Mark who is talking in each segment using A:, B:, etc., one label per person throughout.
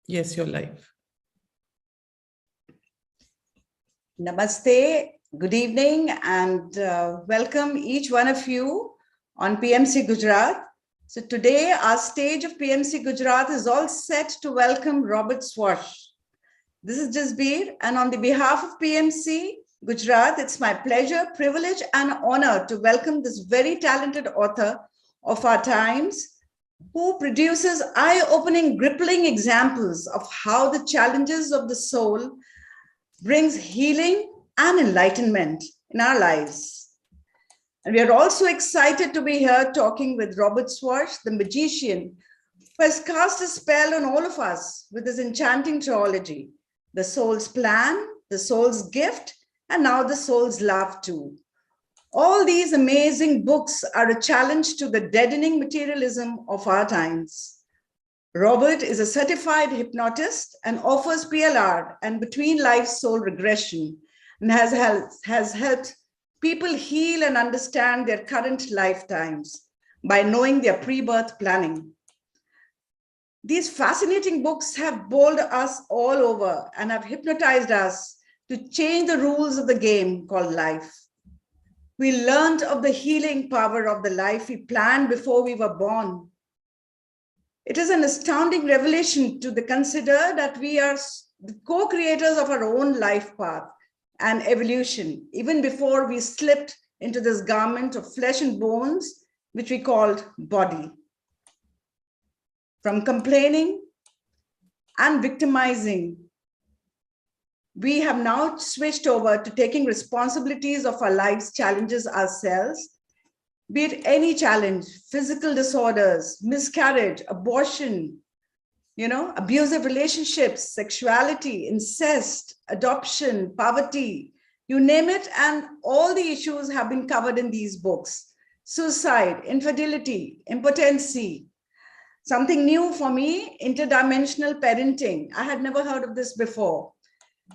A: Yes, you're live.
B: Namaste, good evening, and welcome each one of you on PMC Gujarat. So today our stage of PMC Gujarat is all set to welcome Robert Schwartz. This is Jasbir, and on the behalf of PMC Gujarat, it's my pleasure, privilege, and honor to welcome this very talented author of our times, who produces eye-opening, gripping examples of how the challenges of the soul brings healing and enlightenment in our lives. And we are also excited to be here talking with Robert Schwartz, the magician, who has cast a spell on all of us with his enchanting trilogy, The Soul's Plan, The Soul's Gift, and now The Soul's Love too. All these amazing books are a challenge to the deadening materialism of our times. Robert is a certified hypnotist and offers PLR and between life soul regression, and has helped people heal and understand their current lifetimes by knowing their pre-birth planning. These fascinating books have bowled us all over and have hypnotized us to change the rules of the game called life. We learned of the healing power of the life we planned before we were born. It is an astounding revelation to consider that we are the co-creators of our own life path and evolution, even before we slipped into this garment of flesh and bones, which we called body. From complaining and victimizing, we have now switched over to taking responsibilities of our life's challenges ourselves, be it any challenge, physical disorders, miscarriage, abortion, abusive relationships, sexuality, incest, adoption, poverty, you name it, and all the issues have been covered in these books. Suicide, infidelity, impotency. Something new for me, interdimensional parenting. I had never heard of this before.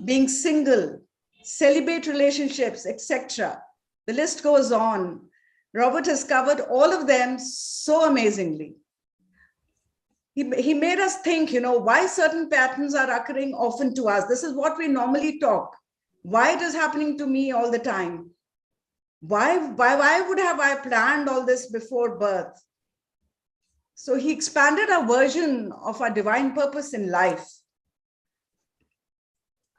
B: Being single, celibate relationships, etc. The list goes on. Robert has covered all of them so amazingly. He made us think, why certain patterns are occurring often to us. This is what we normally talk. Why it is happening to me all the time? Why would have I planned all this before birth? So he expanded our version of our divine purpose in life.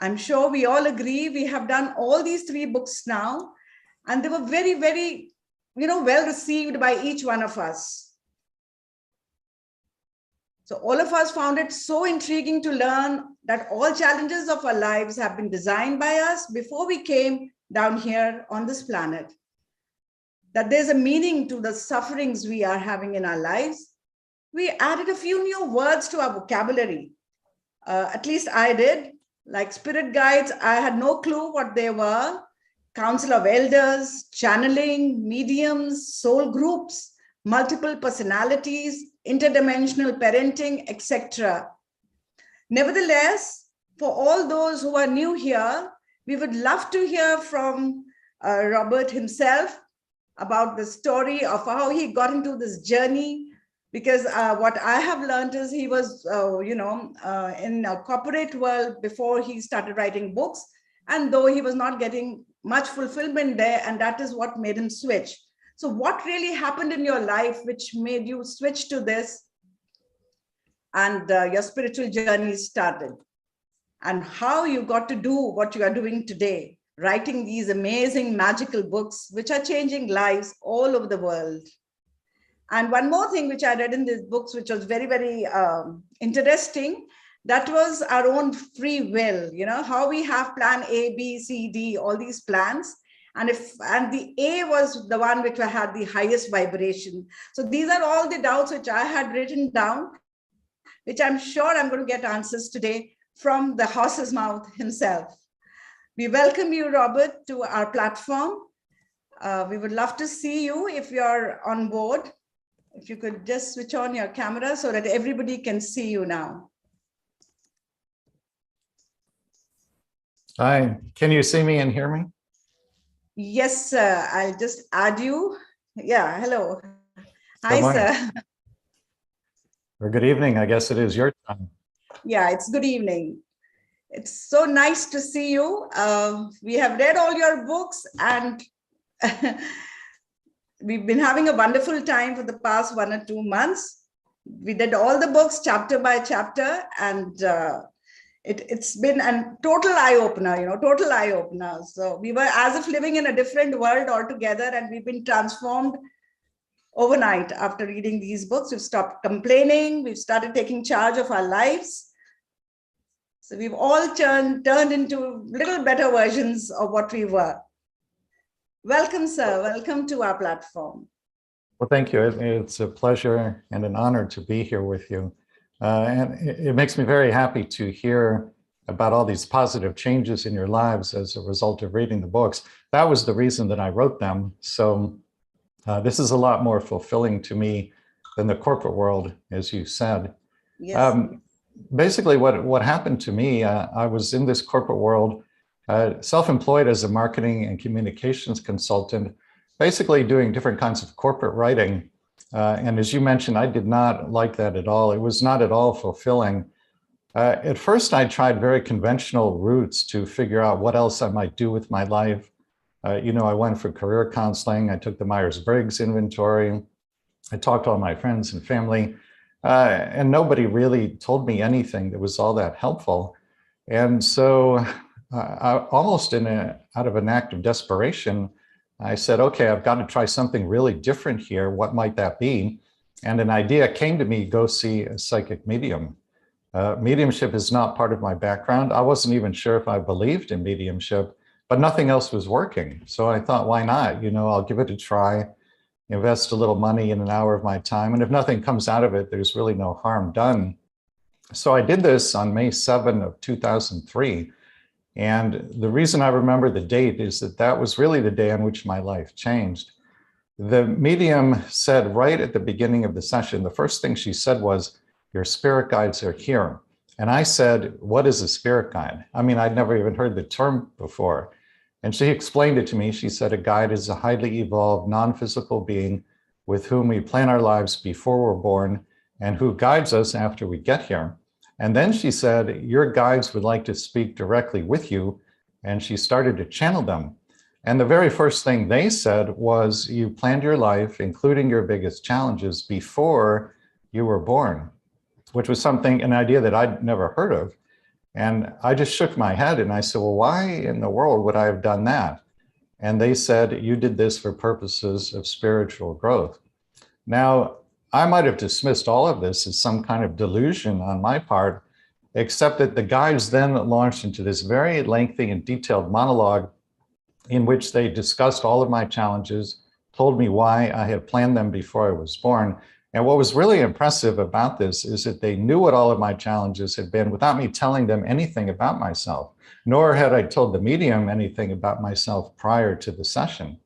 B: I'm sure we all agree we have done all these 3 books now, and they were very, very, well received by each one of us. So all of us found it so intriguing to learn that all challenges of our lives have been designed by us before we came down here on this planet. That there's a meaning to the sufferings we are having in our lives. We added a few new words to our vocabulary. At least I did. Like spirit guides, I had no clue what they were. Council of elders, channeling, mediums, soul groups, multiple personalities, interdimensional parenting, etc. Nevertheless, for all those who are new here, we would love to hear from Robert himself about the story of how he got into this journey. Because what I have learned is he was, in a corporate world before he started writing books. And though he was not getting much fulfillment there, and that is what made him switch. So what really happened in your life which made you switch to this and your spiritual journey started? And how you got to do what you are doing today, writing these amazing magical books which are changing lives all over the world. And one more thing which I read in these books, which was very, very interesting, that was our own free will, how we have plan A, B, C, D, all these plans. And the A was the one which had the highest vibration. So these are all the doubts which I had written down, which I'm sure I'm going to get answers today from the horse's mouth himself. We welcome you, Robert, to our platform. We would love to see you if you're on board. If you could just switch on your camera so that everybody can see you now.
C: Hi, can you see me and hear me?
B: Yes, sir. I'll just add you. Yeah, hello. Hi,
C: Good morning.
B: sir.
C: Or good evening, I guess it is your time.
B: Yeah, it's good evening. It's so nice to see you. We have read all your books and we've been having a wonderful time for the past 1 or 2 months. We did all the books chapter by chapter, and it's been a total eye-opener, total eye-opener. So we were as if living in a different world altogether, and we've been transformed overnight after reading these books. We've stopped complaining. We've started taking charge of our lives. So we've all turned into little better versions of what we were. Welcome, sir. Welcome to our platform.
C: Well, thank you. It's a pleasure and an honor to be here with you. And it makes me very happy to hear about all these positive changes in your lives as a result of reading the books. That was the reason that I wrote them. So this is a lot more fulfilling to me than the corporate world, as you said.
B: Yes.
C: Basically, what happened to me, I was in this corporate world, self-employed as a marketing and communications consultant, basically doing different kinds of corporate writing. And as you mentioned, I did not like that at all. It was not at all fulfilling. At first, I tried very conventional routes to figure out what else I might do with my life. I went for career counseling. I took the Myers-Briggs inventory. I talked to all my friends and family. And nobody really told me anything that was all that helpful. And so almost out of an act of desperation, I said, okay, I've got to try something really different here. What might that be? And an idea came to me, go see a psychic medium. Mediumship is not part of my background. I wasn't even sure if I believed in mediumship, but nothing else was working. So I thought, why not? I'll give it a try. Invest a little money in an hour of my time. And if nothing comes out of it, there's really no harm done. So I did this on May 7 of 2003. And the reason I remember the date is that was really the day on which my life changed. The medium said right at the beginning of the session, the first thing she said was, your spirit guides are here. And I said, what is a spirit guide? I mean, I'd never even heard the term before. And she explained it to me. She said, a guide is a highly evolved, non-physical being with whom we plan our lives before we're born and who guides us after we get here. And then she said, your guides would like to speak directly with you. And she started to channel them. And the very first thing they said was, you planned your life, including your biggest challenges, before you were born, which was an idea that I'd never heard of. And I just shook my head and I said, well, why in the world would I have done that? And they said, you did this for purposes of spiritual growth. Now, I might have dismissed all of this as some kind of delusion on my part, except that the guides then launched into this very lengthy and detailed monologue in which they discussed all of my challenges, told me why I had planned them before I was born. And what was really impressive about this is that they knew what all of my challenges had been without me telling them anything about myself, nor had I told the medium anything about myself prior to the session.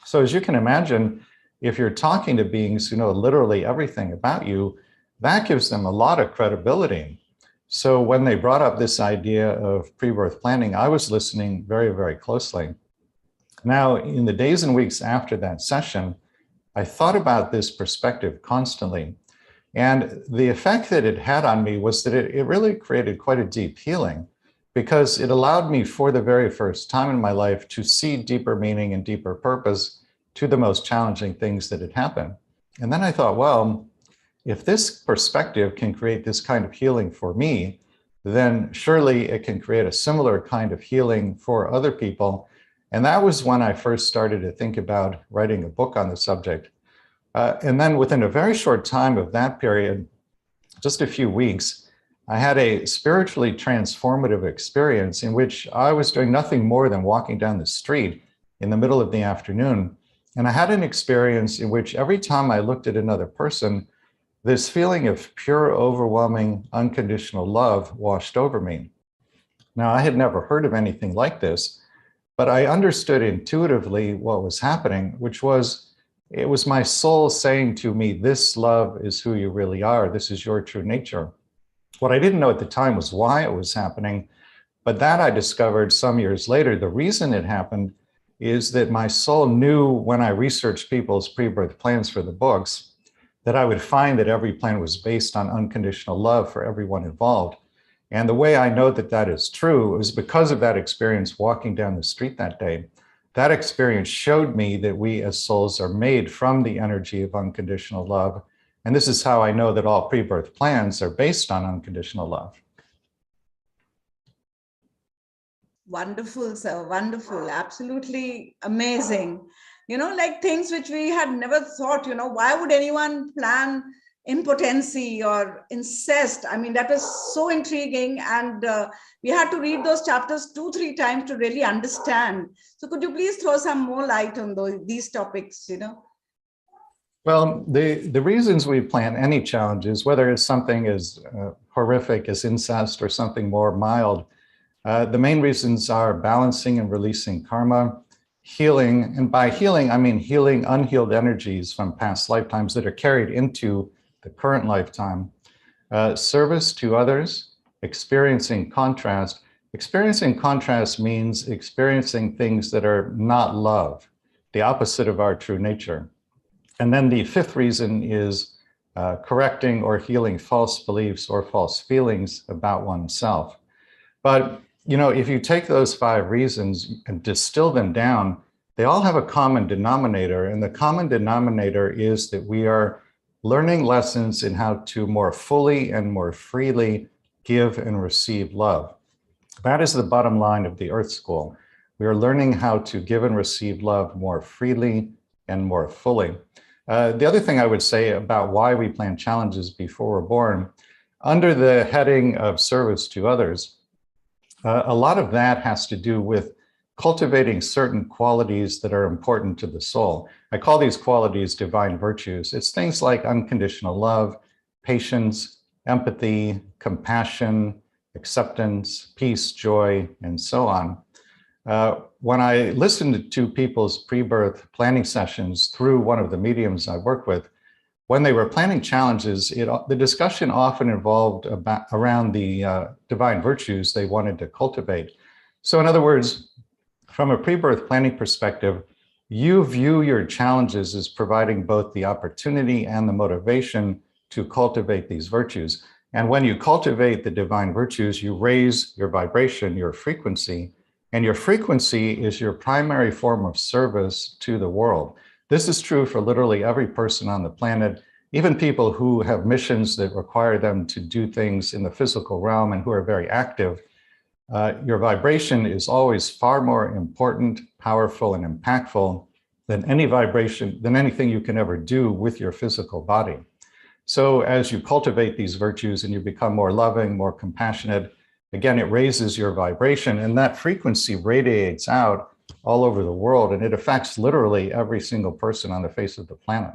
C: So as you can imagine, if you're talking to beings who know literally everything about you, that gives them a lot of credibility. So when they brought up this idea of pre-birth planning, I was listening very, very closely. Now, in the days and weeks after that session, I thought about this perspective constantly. And the effect that it had on me was that it really created quite a deep healing, because it allowed me for the very first time in my life to see deeper meaning and deeper purpose to the most challenging things that had happened. And then I thought, well, if this perspective can create this kind of healing for me, then surely it can create a similar kind of healing for other people. And that was when I first started to think about writing a book on the subject. And then within a very short time of that period, just a few weeks, I had a spiritually transformative experience in which I was doing nothing more than walking down the street in the middle of the afternoon. And I had an experience in which every time I looked at another person, this feeling of pure, overwhelming, unconditional love washed over me. Now, I had never heard of anything like this, but I understood intuitively what was happening, which was, it was my soul saying to me, this love is who you really are. This is your true nature. What I didn't know at the time was why it was happening, but that I discovered some years later. The reason it happened is that my soul knew when I researched people's pre-birth plans for the books, that I would find that every plan was based on unconditional love for everyone involved. And the way I know that that is true is because of that experience walking down the street that day. That experience showed me that we as souls are made from the energy of unconditional love. And this is how I know that all pre-birth plans are based on unconditional love.
B: Wonderful, sir. Wonderful. Absolutely amazing. Like things which we had never thought, why would anyone plan impotency or incest? I mean, that was so intriguing. And we had to read those chapters 2-3 times to really understand. So could you please throw some more light on these topics,
C: Well, the reasons we plan any challenges, whether it's something as horrific as incest or something more mild, the main reasons are balancing and releasing karma, healing, and by healing, I mean healing unhealed energies from past lifetimes that are carried into the current lifetime, service to others, experiencing contrast. Experiencing contrast means experiencing things that are not love, the opposite of our true nature. And then the fifth reason is correcting or healing false beliefs or false feelings about oneself. But if you take those 5 reasons and distill them down, they all have a common denominator. And the common denominator is that we are learning lessons in how to more fully and more freely give and receive love. That is the bottom line of the Earth School. We are learning how to give and receive love more freely and more fully. The other thing I would say about why we plan challenges before we're born, under the heading of service to others, a lot of that has to do with cultivating certain qualities that are important to the soul. I call these qualities divine virtues. It's things like unconditional love, patience, empathy, compassion, acceptance, peace, joy, and so on. When I listened to people's pre-birth planning sessions through one of the mediums I work with, when they were planning challenges, the discussion often involved around the divine virtues they wanted to cultivate. So in other words, from a pre-birth planning perspective, you view your challenges as providing both the opportunity and the motivation to cultivate these virtues. And when you cultivate the divine virtues, you raise your vibration, your frequency, and your frequency is your primary form of service to the world. This is true for literally every person on the planet, even people who have missions that require them to do things in the physical realm and who are very active. Your vibration is always far more important, powerful, and impactful than anything you can ever do with your physical body. So as you cultivate these virtues and you become more loving, more compassionate, again, it raises your vibration, and that frequency radiates out all over the world, and it affects literally every single person on the face of the planet.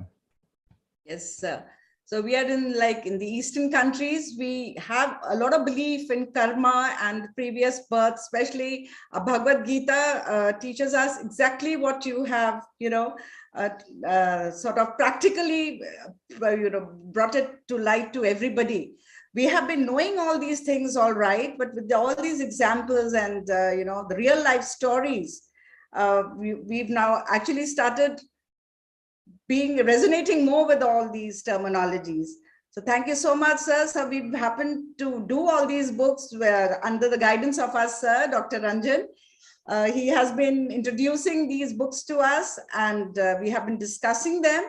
B: Yes, sir. So we are in the Eastern countries, we have a lot of belief in karma and previous birth, especially Bhagavad Gita teaches us exactly what you have, sort of practically, brought it to light to everybody. We have been knowing all these things, all right, but with all these examples and, the real life stories, we've now actually started resonating more with all these terminologies. So thank you so much, sir. So we've happened to do all these books under the guidance of our sir, Dr. Ranjan. He has been introducing these books to us, and we have been discussing them.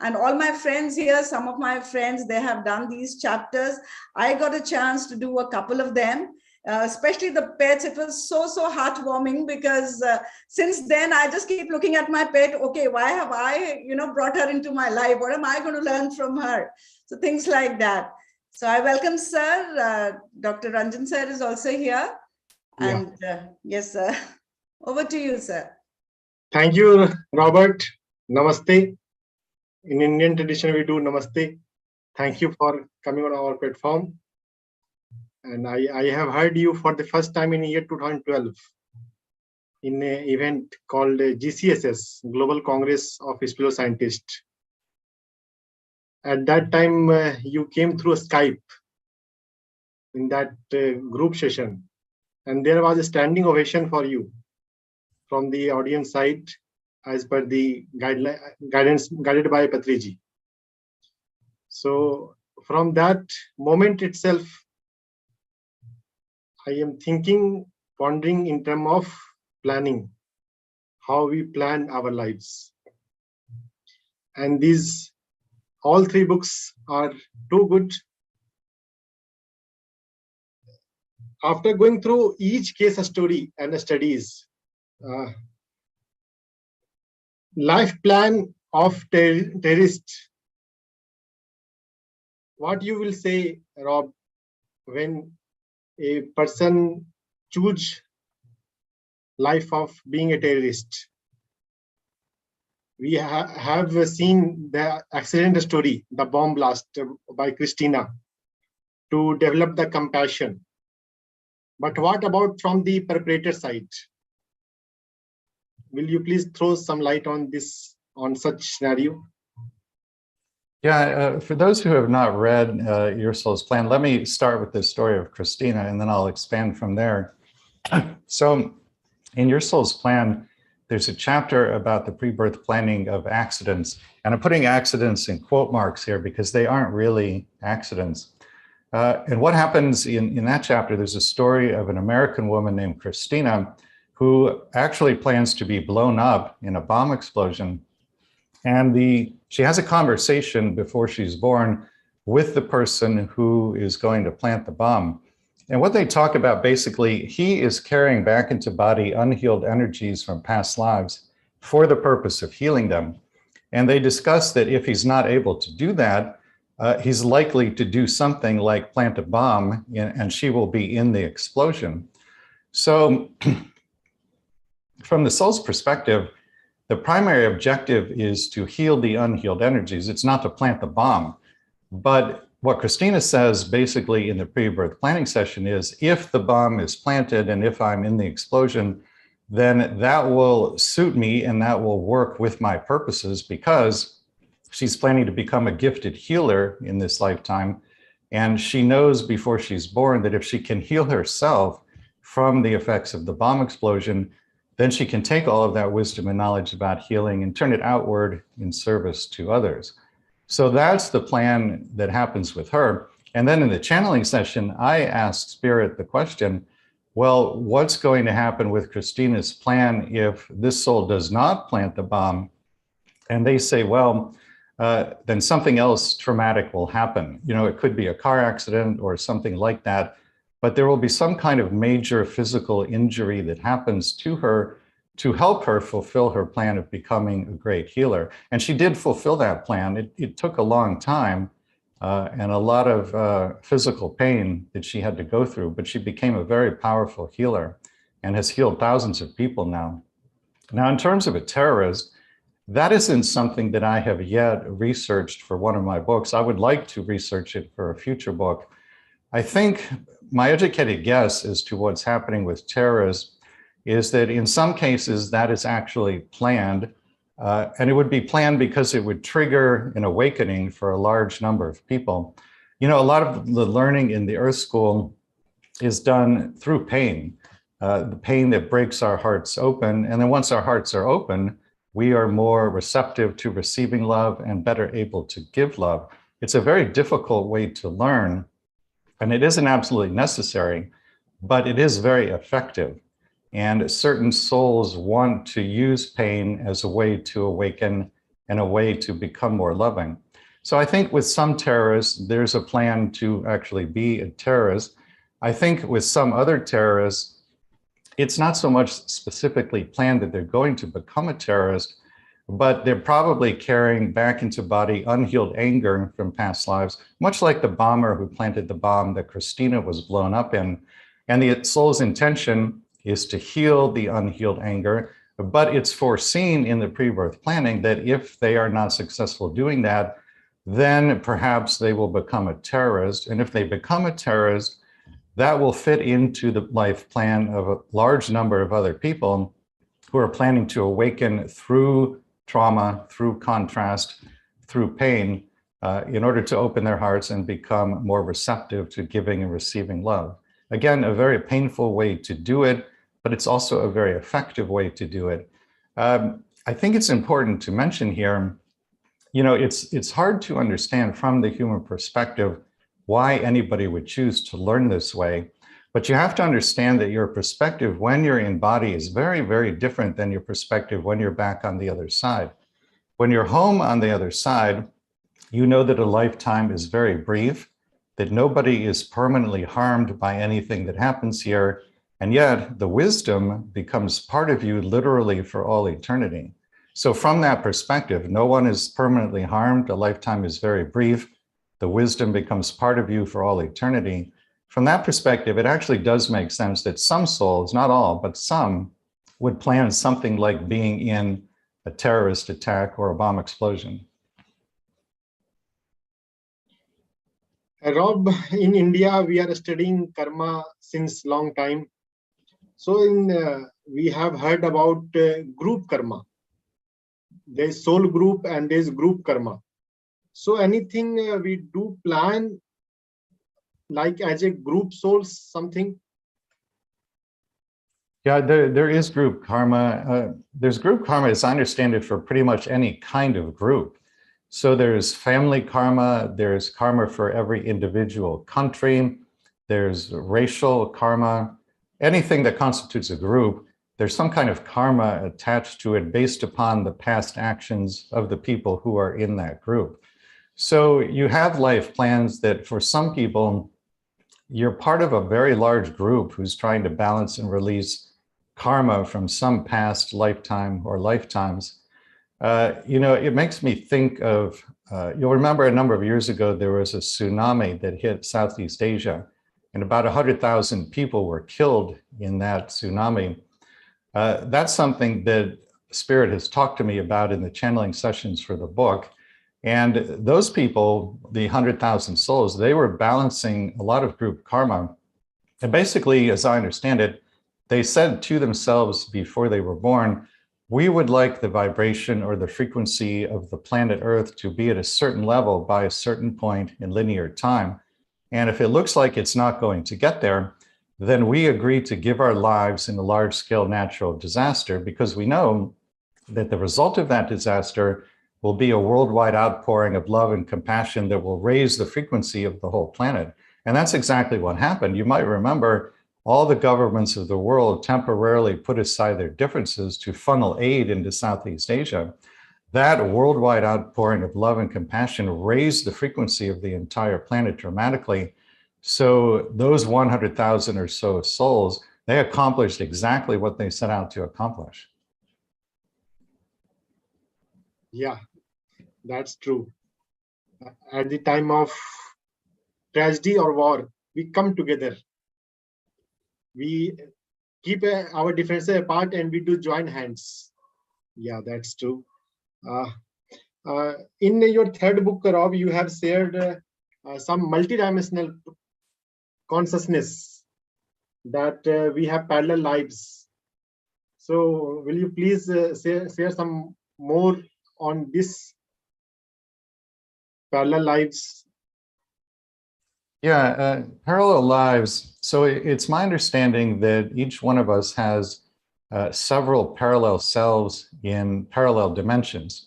B: And all my friends here, some of my friends, they have done these chapters. I got a chance to do a couple of them. Especially the pets, it was so heartwarming because since then I just keep looking at my pet. Okay, why have I brought her into my life? What am I going to learn from her? So things like that. So I welcome sir. Dr. Ranjan sir is also here. And yes, sir. Over to you, sir.
A: Thank you, Robert. Namaste. In Indian tradition, we do namaste. Thank you for coming on our platform. And I have heard you for the first time in year 2012 in an event called GCSS, Global Congress of Spiritual Scientists. At that time, you came through Skype in that group session, and there was a standing ovation for you from the audience side as per the guidance guided by Patriji. So from that moment itself, I am pondering in terms of planning, how we plan our lives. And these all three books are too good. After going through each case story and studies, life plan of terrorist, what you will say, Rob, when a person choose life of being a terrorist? We have seen the accident story, the bomb blast by Christina, to develop the compassion. But what about from the perpetrator side? Will you please throw some light on this, on such scenario?
C: Yeah, for those who have not read Your Soul's Plan, let me start with the story of Christina, and then I'll expand from there. So in Your Soul's Plan, there's a chapter about the pre-birth planning of accidents. And I'm putting accidents in quote marks here because they aren't really accidents. And what happens in that chapter, there's a story of an American woman named Christina who actually plans to be blown up in a bomb explosion. And she has a conversation before she's born with the person who is going to plant the bomb. And what they talk about, basically, he is carrying back into body unhealed energies from past lives for the purpose of healing them. And they discuss that if he's not able to do that, he's likely to do something like plant a bomb, and she will be in the explosion. So from the soul's perspective, the primary objective is to heal the unhealed energies. It's not to plant the bomb. But what Christina says basically in the pre-birth planning session is, if the bomb is planted and if I'm in the explosion, then that will suit me and that will work with my purposes, because she's planning to become a gifted healer in this lifetime. And she knows before she's born that if she can heal herself from the effects of the bomb explosion, then she can take all of that wisdom and knowledge about healing and turn it outward in service to others. So that's the plan that happens with her. And then in the channeling session, I asked Spirit the question, well, what's going to happen with Christina's plan if this soul does not plant the bomb? And they say, well, then something else traumatic will happen. You know, it could be a car accident or something like that, but there will be some kind of major physical injury that happens to her to help her fulfill her plan of becoming a great healer. And she did fulfill that plan. It took a long time and a lot of physical pain that she had to go through, but she became a very powerful healer and has healed thousands of people now. Now, in terms of a terrorist, that isn't something that I have yet researched for one of my books. I would like to research it for a future book. I think my educated guess as to what's happening with terrorists is that in some cases that is actually planned, and it would be planned because it would trigger an awakening for a large number of people. You know, a lot of the learning in the Earth School is done through pain, the pain that breaks our hearts open. And then once our hearts are open, we are more receptive to receiving love and better able to give love. It's a very difficult way to learn, and it isn't absolutely necessary, but it is very effective. And certain souls want to use pain as a way to awaken and a way to become more loving. So I think with some terrorists, there's a plan to actually be a terrorist. I think with some other terrorists, it's not so much specifically planned that they're going to become a terrorist, but they're probably carrying back into body unhealed anger from past lives, much like the bomber who planted the bomb that Christina was blown up in. And the soul's intention is to heal the unhealed anger, but it's foreseen in the pre-birth planning that if they are not successful doing that, then perhaps they will become a terrorist. And if they become a terrorist, that will fit into the life plan of a large number of other people who are planning to awaken through trauma, through contrast, through pain, in order to open their hearts and become more receptive to giving and receiving love. Again, a very painful way to do it, but it's also a very effective way to do it. I think it's important to mention here, you know, it's hard to understand from the human perspective why anybody would choose to learn this way. But you have to understand that your perspective when you're in body is very, very different than your perspective when you're back on the other side. When you're home on the other side, you know that a lifetime is very brief, that nobody is permanently harmed by anything that happens here, and yet the wisdom becomes part of you literally for all eternity. So from that perspective, no one is permanently harmed, a lifetime is very brief, the wisdom becomes part of you for all eternity. From that perspective, it actually does make sense that some souls, not all, but some, would plan something like being in a terrorist attack or a bomb explosion.
A: Rob, in India, we are studying karma since long time. So we have heard about group karma. There's soul group and there's group karma. So anything we do plan like as a group souls, something?
C: Yeah, there is group karma. There's group karma, as I understand it, for pretty much any kind of group. So there's family karma, there's karma for every individual country, there's racial karma, anything that constitutes a group, there's some kind of karma attached to it based upon the past actions of the people who are in that group. So you have life plans that for some people, you're part of a very large group who's trying to balance and release karma from some past lifetime or lifetimes. It makes me think of, you'll remember a number of years ago, there was a tsunami that hit Southeast Asia, and about 100,000 people were killed in that tsunami. That's something that Spirit has talked to me about in the channeling sessions for the book. And those people, the 100,000 souls, they were balancing a lot of group karma. And basically, as I understand it, they said to themselves before they were born, we would like the vibration or the frequency of the planet Earth to be at a certain level by a certain point in linear time. And if it looks like it's not going to get there, then we agree to give our lives in a large-scale natural disaster because we know that the result of that disaster will be a worldwide outpouring of love and compassion that will raise the frequency of the whole planet. And that's exactly what happened. You might remember all the governments of the world temporarily put aside their differences to funnel aid into Southeast Asia. That worldwide outpouring of love and compassion raised the frequency of the entire planet dramatically. So those 100,000 or so souls, they accomplished exactly what they set out to accomplish.
A: Yeah, that's true. At the time of tragedy or war, we come together. We keep our differences apart and we do join hands. Yeah, that's true. In your third book, Rob, you have shared some multidimensional consciousness that we have parallel lives. So will you please share some more on this parallel lives?
C: Yeah, parallel lives. So it's my understanding that each one of us has several parallel selves in parallel dimensions.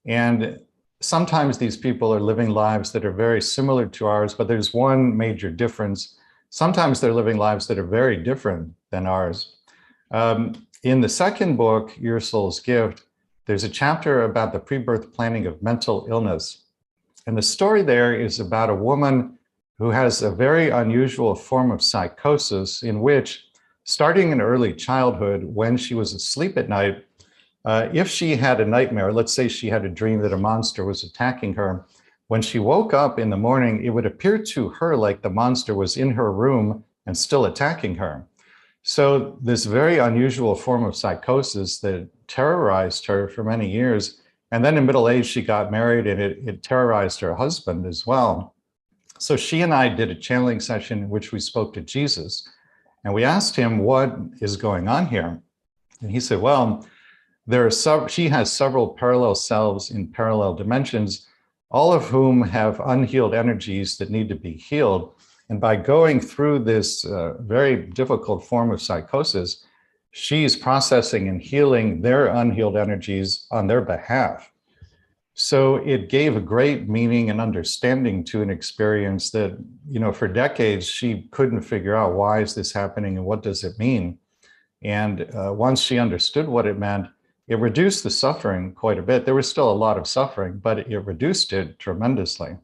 C: And sometimes these people are living lives that are very similar to ours, but there's one major difference. Sometimes they're living lives that are very different than ours. In the second book, Your Soul's Gift, there's a chapter about the pre-birth planning of mental illness. And the story there is about a woman who has a very unusual form of psychosis in which, starting in early childhood, when she was asleep at night, if she had a nightmare, let's say she had a dream that a monster was attacking her, when she woke up in the morning, it would appear to her like the monster was in her room and still attacking her. So this very unusual form of psychosis that terrorized her for many years, and then in middle age, she got married and it terrorized her husband as well. So she and I did a channeling session in which we spoke to Jesus, and we asked him what is going on here. And he said, well, she has several parallel selves in parallel dimensions, all of whom have unhealed energies that need to be healed. And by going through this very difficult form of psychosis, she's processing and healing their unhealed energies on their behalf. So it gave a great meaning and understanding to an experience that, for decades, she couldn't figure out, why is this happening and what does it mean? And once she understood what it meant, it reduced the suffering quite a bit. There was still a lot of suffering, but it reduced it tremendously.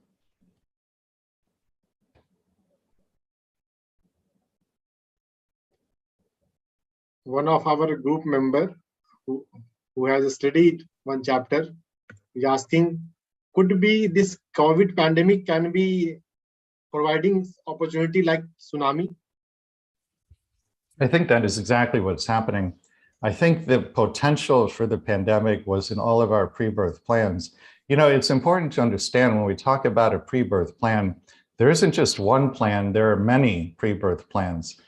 A: One of our group member who has studied one chapter is asking, could be this COVID pandemic can be providing opportunity like tsunami?
C: I think that is exactly what's happening. I think the potential for the pandemic was in all of our pre-birth plans. It's important to understand when we talk about a pre-birth plan, there isn't just one plan, there are many pre-birth plans.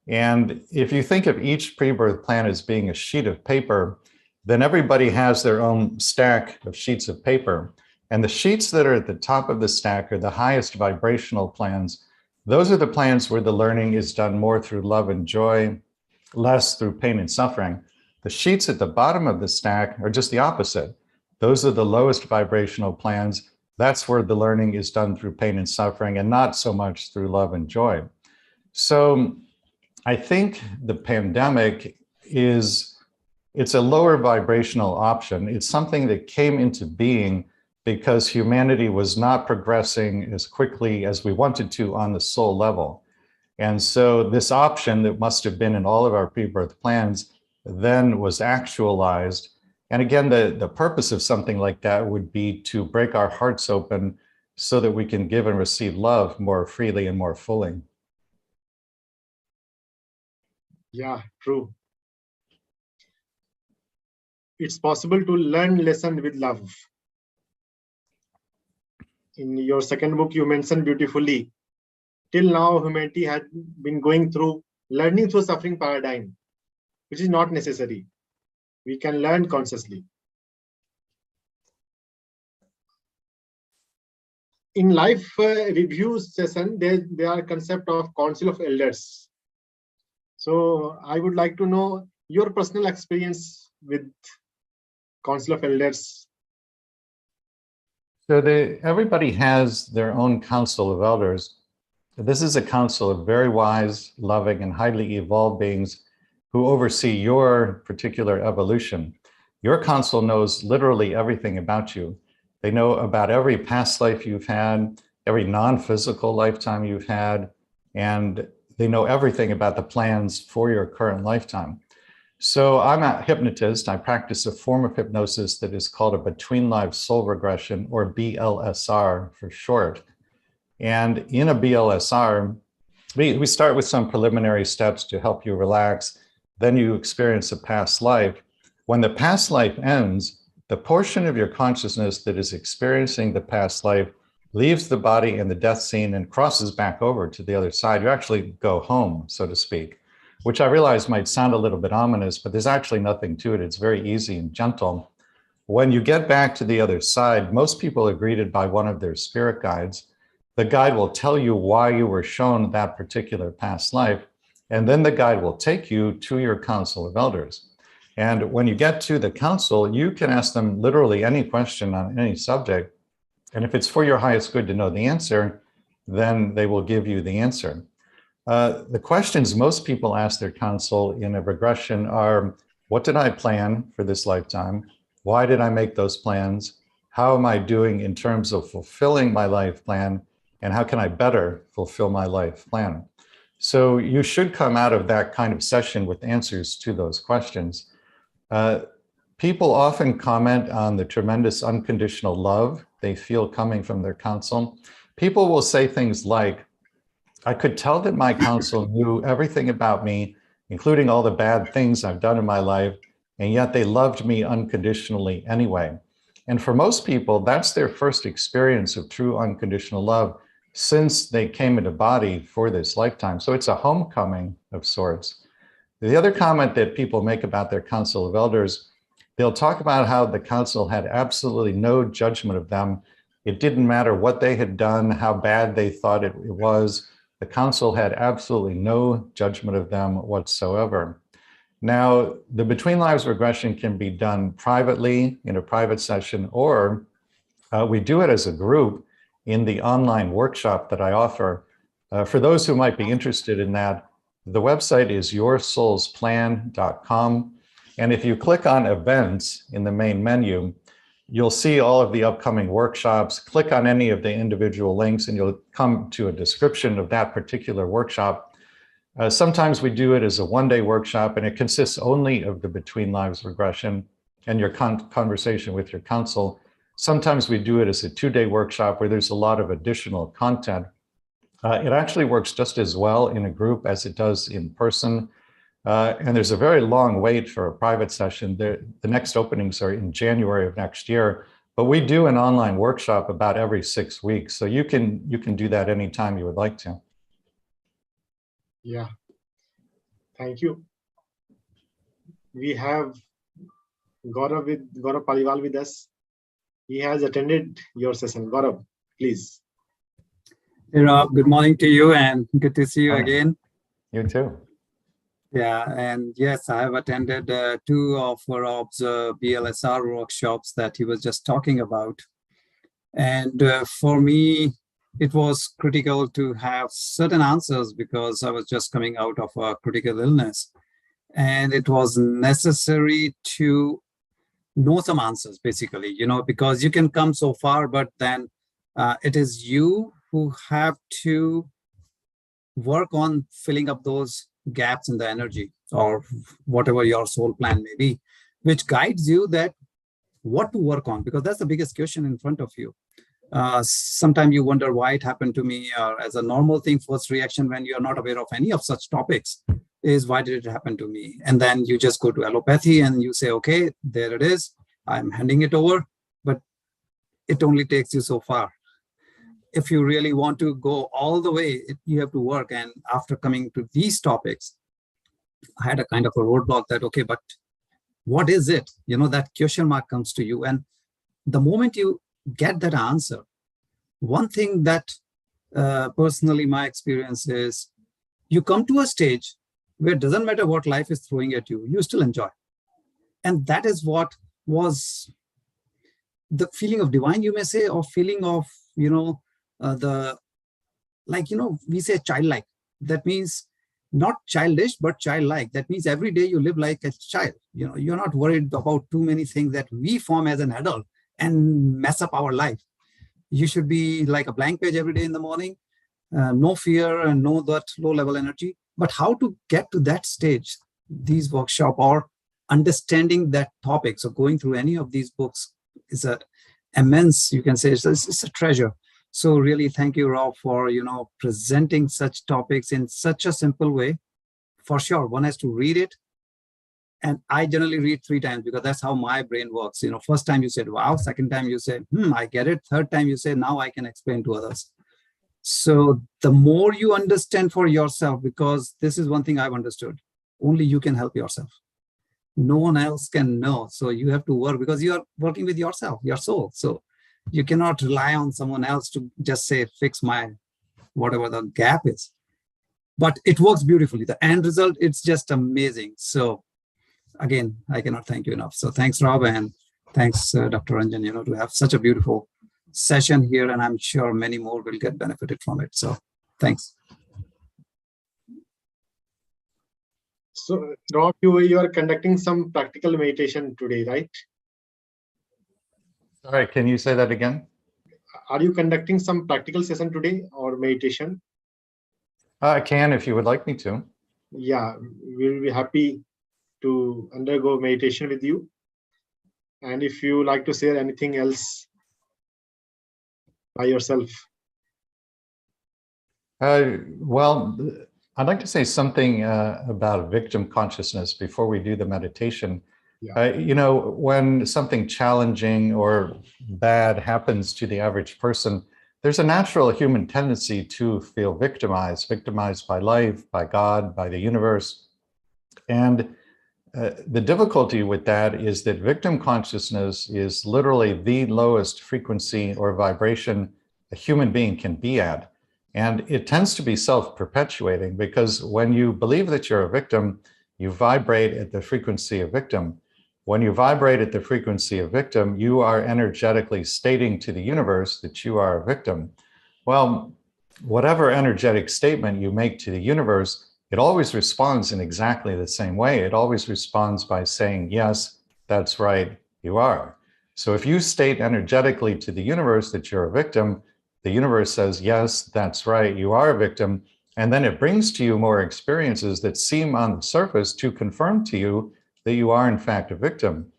C: And if you think of each pre-birth plan as being a sheet of paper, then everybody has their own stack of sheets of paper. And the sheets that are at the top of the stack are the highest vibrational plans. Those are the plans where the learning is done more through love and joy, less through pain and suffering. The sheets at the bottom of the stack are just the opposite. Those are the lowest vibrational plans. That's where the learning is done through pain and suffering and not so much through love and joy. So I think the pandemic it's a lower vibrational option. It's something that came into being because humanity was not progressing as quickly as we wanted to on the soul level. And so this option that must have been in all of our pre-birth plans then was actualized. And again, the purpose of something like that would be to break our hearts open so that we can give and receive love more freely and more fully.
A: Yeah, true. It's possible to learn lesson with love. In your second book, you mentioned beautifully, till now, humanity had been going through learning through suffering paradigm, which is not necessary. We can learn consciously. In life review session, there are concept of Council of Elders. So I would like to know your personal experience with Council of Elders.
C: So everybody has their own council of elders. This is a council of very wise, loving, and highly evolved beings who oversee your particular evolution. Your council knows literally everything about you. They know about every past life you've had, every non-physical lifetime you've had, and they know everything about the plans for your current lifetime. So I'm a hypnotist. I practice a form of hypnosis that is called a between life soul regression, or BLSR for short. And in a BLSR, we start with some preliminary steps to help you relax. Then you experience a past life. When the past life ends, the portion of your consciousness that is experiencing the past life leaves the body in the death scene and crosses back over to the other side. You actually go home, so to speak, which I realize might sound a little bit ominous, but there's actually nothing to it. It's very easy and gentle. When you get back to the other side, most people are greeted by one of their spirit guides. The guide will tell you why you were shown that particular past life, and then the guide will take you to your council of elders. And when you get to the council, you can ask them literally any question on any subject. And if it's for your highest good to know the answer, then they will give you the answer. The questions most people ask their council in a regression are, what did I plan for this lifetime? Why did I make those plans? How am I doing in terms of fulfilling my life plan? And how can I better fulfill my life plan? So you should come out of that kind of session with answers to those questions. People often comment on the tremendous unconditional love they feel coming from their council. People will say things like, I could tell that my council knew everything about me, including all the bad things I've done in my life, and yet they loved me unconditionally anyway. And for most people, that's their first experience of true unconditional love since they came into body for this lifetime. So it's a homecoming of sorts. The other comment that people make about their council of elders, they'll talk about how the council had absolutely no judgment of them. It didn't matter what they had done, how bad they thought it was. The council had absolutely no judgment of them whatsoever. Now, the between lives regression can be done privately in a private session, or We do it as a group in the online workshop that I offer. For those who might be interested in that, the website is yoursoulsplan.com. And if you click on events in the main menu, you'll see all of the upcoming workshops. Click on any of the individual links and you'll come to a description of that particular workshop. Sometimes we do it as a one-day workshop and it consists only of the between lives regression and your conversation with your counsel. Sometimes we do it as a 2-day workshop where there's a lot of additional content. It actually works just as well in a group as it does in person. And there's a very long wait for a private session. The next openings are in January of next year, but we do an online workshop about every 6 weeks. So you can do that anytime you would like to.
A: Yeah, thank you. We have GauravPaliwal with us. He has attended your session. Gaurav, please.
D: Hey Rob, good morning to you and good to see you again.
C: You too.
D: Yeah, and yes, I have attended 2 of Rob's BLSR workshops that he was just talking about. And for me, it was critical to have certain answers because I was just coming out of a critical illness. And it was necessary to know some answers, basically, because you can come so far, but then it is you who have to work on filling up those gaps in the energy or whatever your soul plan may be, which guides you that what to work on, because that's the biggest question in front of you. Sometimes you wonder why it happened to me, or as a normal thing, first reaction when you're not aware of any of such topics is, why did it happen to me? And then you just go to allopathy and you say, okay, there it is. I'm handing it over, but it only takes you so far. If you really want to go all the way, you have to work. And after coming to these topics, I had a kind of a roadblock that, okay, but what is it? That question mark comes to you. And the moment you get that answer, one thing that personally my experience is, you come to a stage where it doesn't matter what life is throwing at you, you still enjoy. And that is what was the feeling of divine, you may say, or feeling of, we say childlike. That means not childish, but childlike. That means every day you live like a child. You're not worried about too many things that we form as an adult and mess up our life. You should be like a blank page every day in the morning, no fear and no that low level energy. But how to get to that stage, these workshops or understanding that topic. So going through any of these books is a immense, you can say, it's a treasure. So really, thank you, Rob, for presenting such topics in such a simple way. For sure, one has to read it, and I generally read 3 times because that's how my brain works. First time you said, "Wow," second time you say, "I get it." Third time you say, "Now I can explain to others." So the more you understand for yourself, because this is one thing I've understood: only you can help yourself. No one else can know. So you have to work because you are working with yourself, your soul. So you cannot rely on someone else to just say, fix my, whatever the gap is. But it works beautifully. The end result, it's just amazing. So again, I cannot thank you enough. So thanks, Rob, and thanks, Dr. Ranjan, to have such a beautiful session here. And I'm sure many more will get benefited from it. So thanks.
A: So, Rob, you are conducting some practical meditation today, right?
C: Sorry, can you say that again?
A: Are you conducting some practical session today or meditation?
C: I can if you would like me to.
A: Yeah, we'll be happy to undergo meditation with you. And if you like to share anything else by yourself.
C: Well, I'd like to say something about victim consciousness before we do the meditation. Yeah. When something challenging or bad happens to the average person, there's a natural human tendency to feel victimized by life, by God, by the universe. And the difficulty with that is that victim consciousness is literally the lowest frequency or vibration a human being can be at. And it tends to be self-perpetuating because when you believe that you're a victim, you vibrate at the frequency of victim. When you vibrate at the frequency of victim, you are energetically stating to the universe that you are a victim. Well, whatever energetic statement you make to the universe, it always responds in exactly the same way. It always responds by saying, yes, that's right, you are. So if you state energetically to the universe that you're a victim, the universe says, yes, that's right, you are a victim. And then it brings to you more experiences that seem on the surface to confirm to you that you are in fact a victim.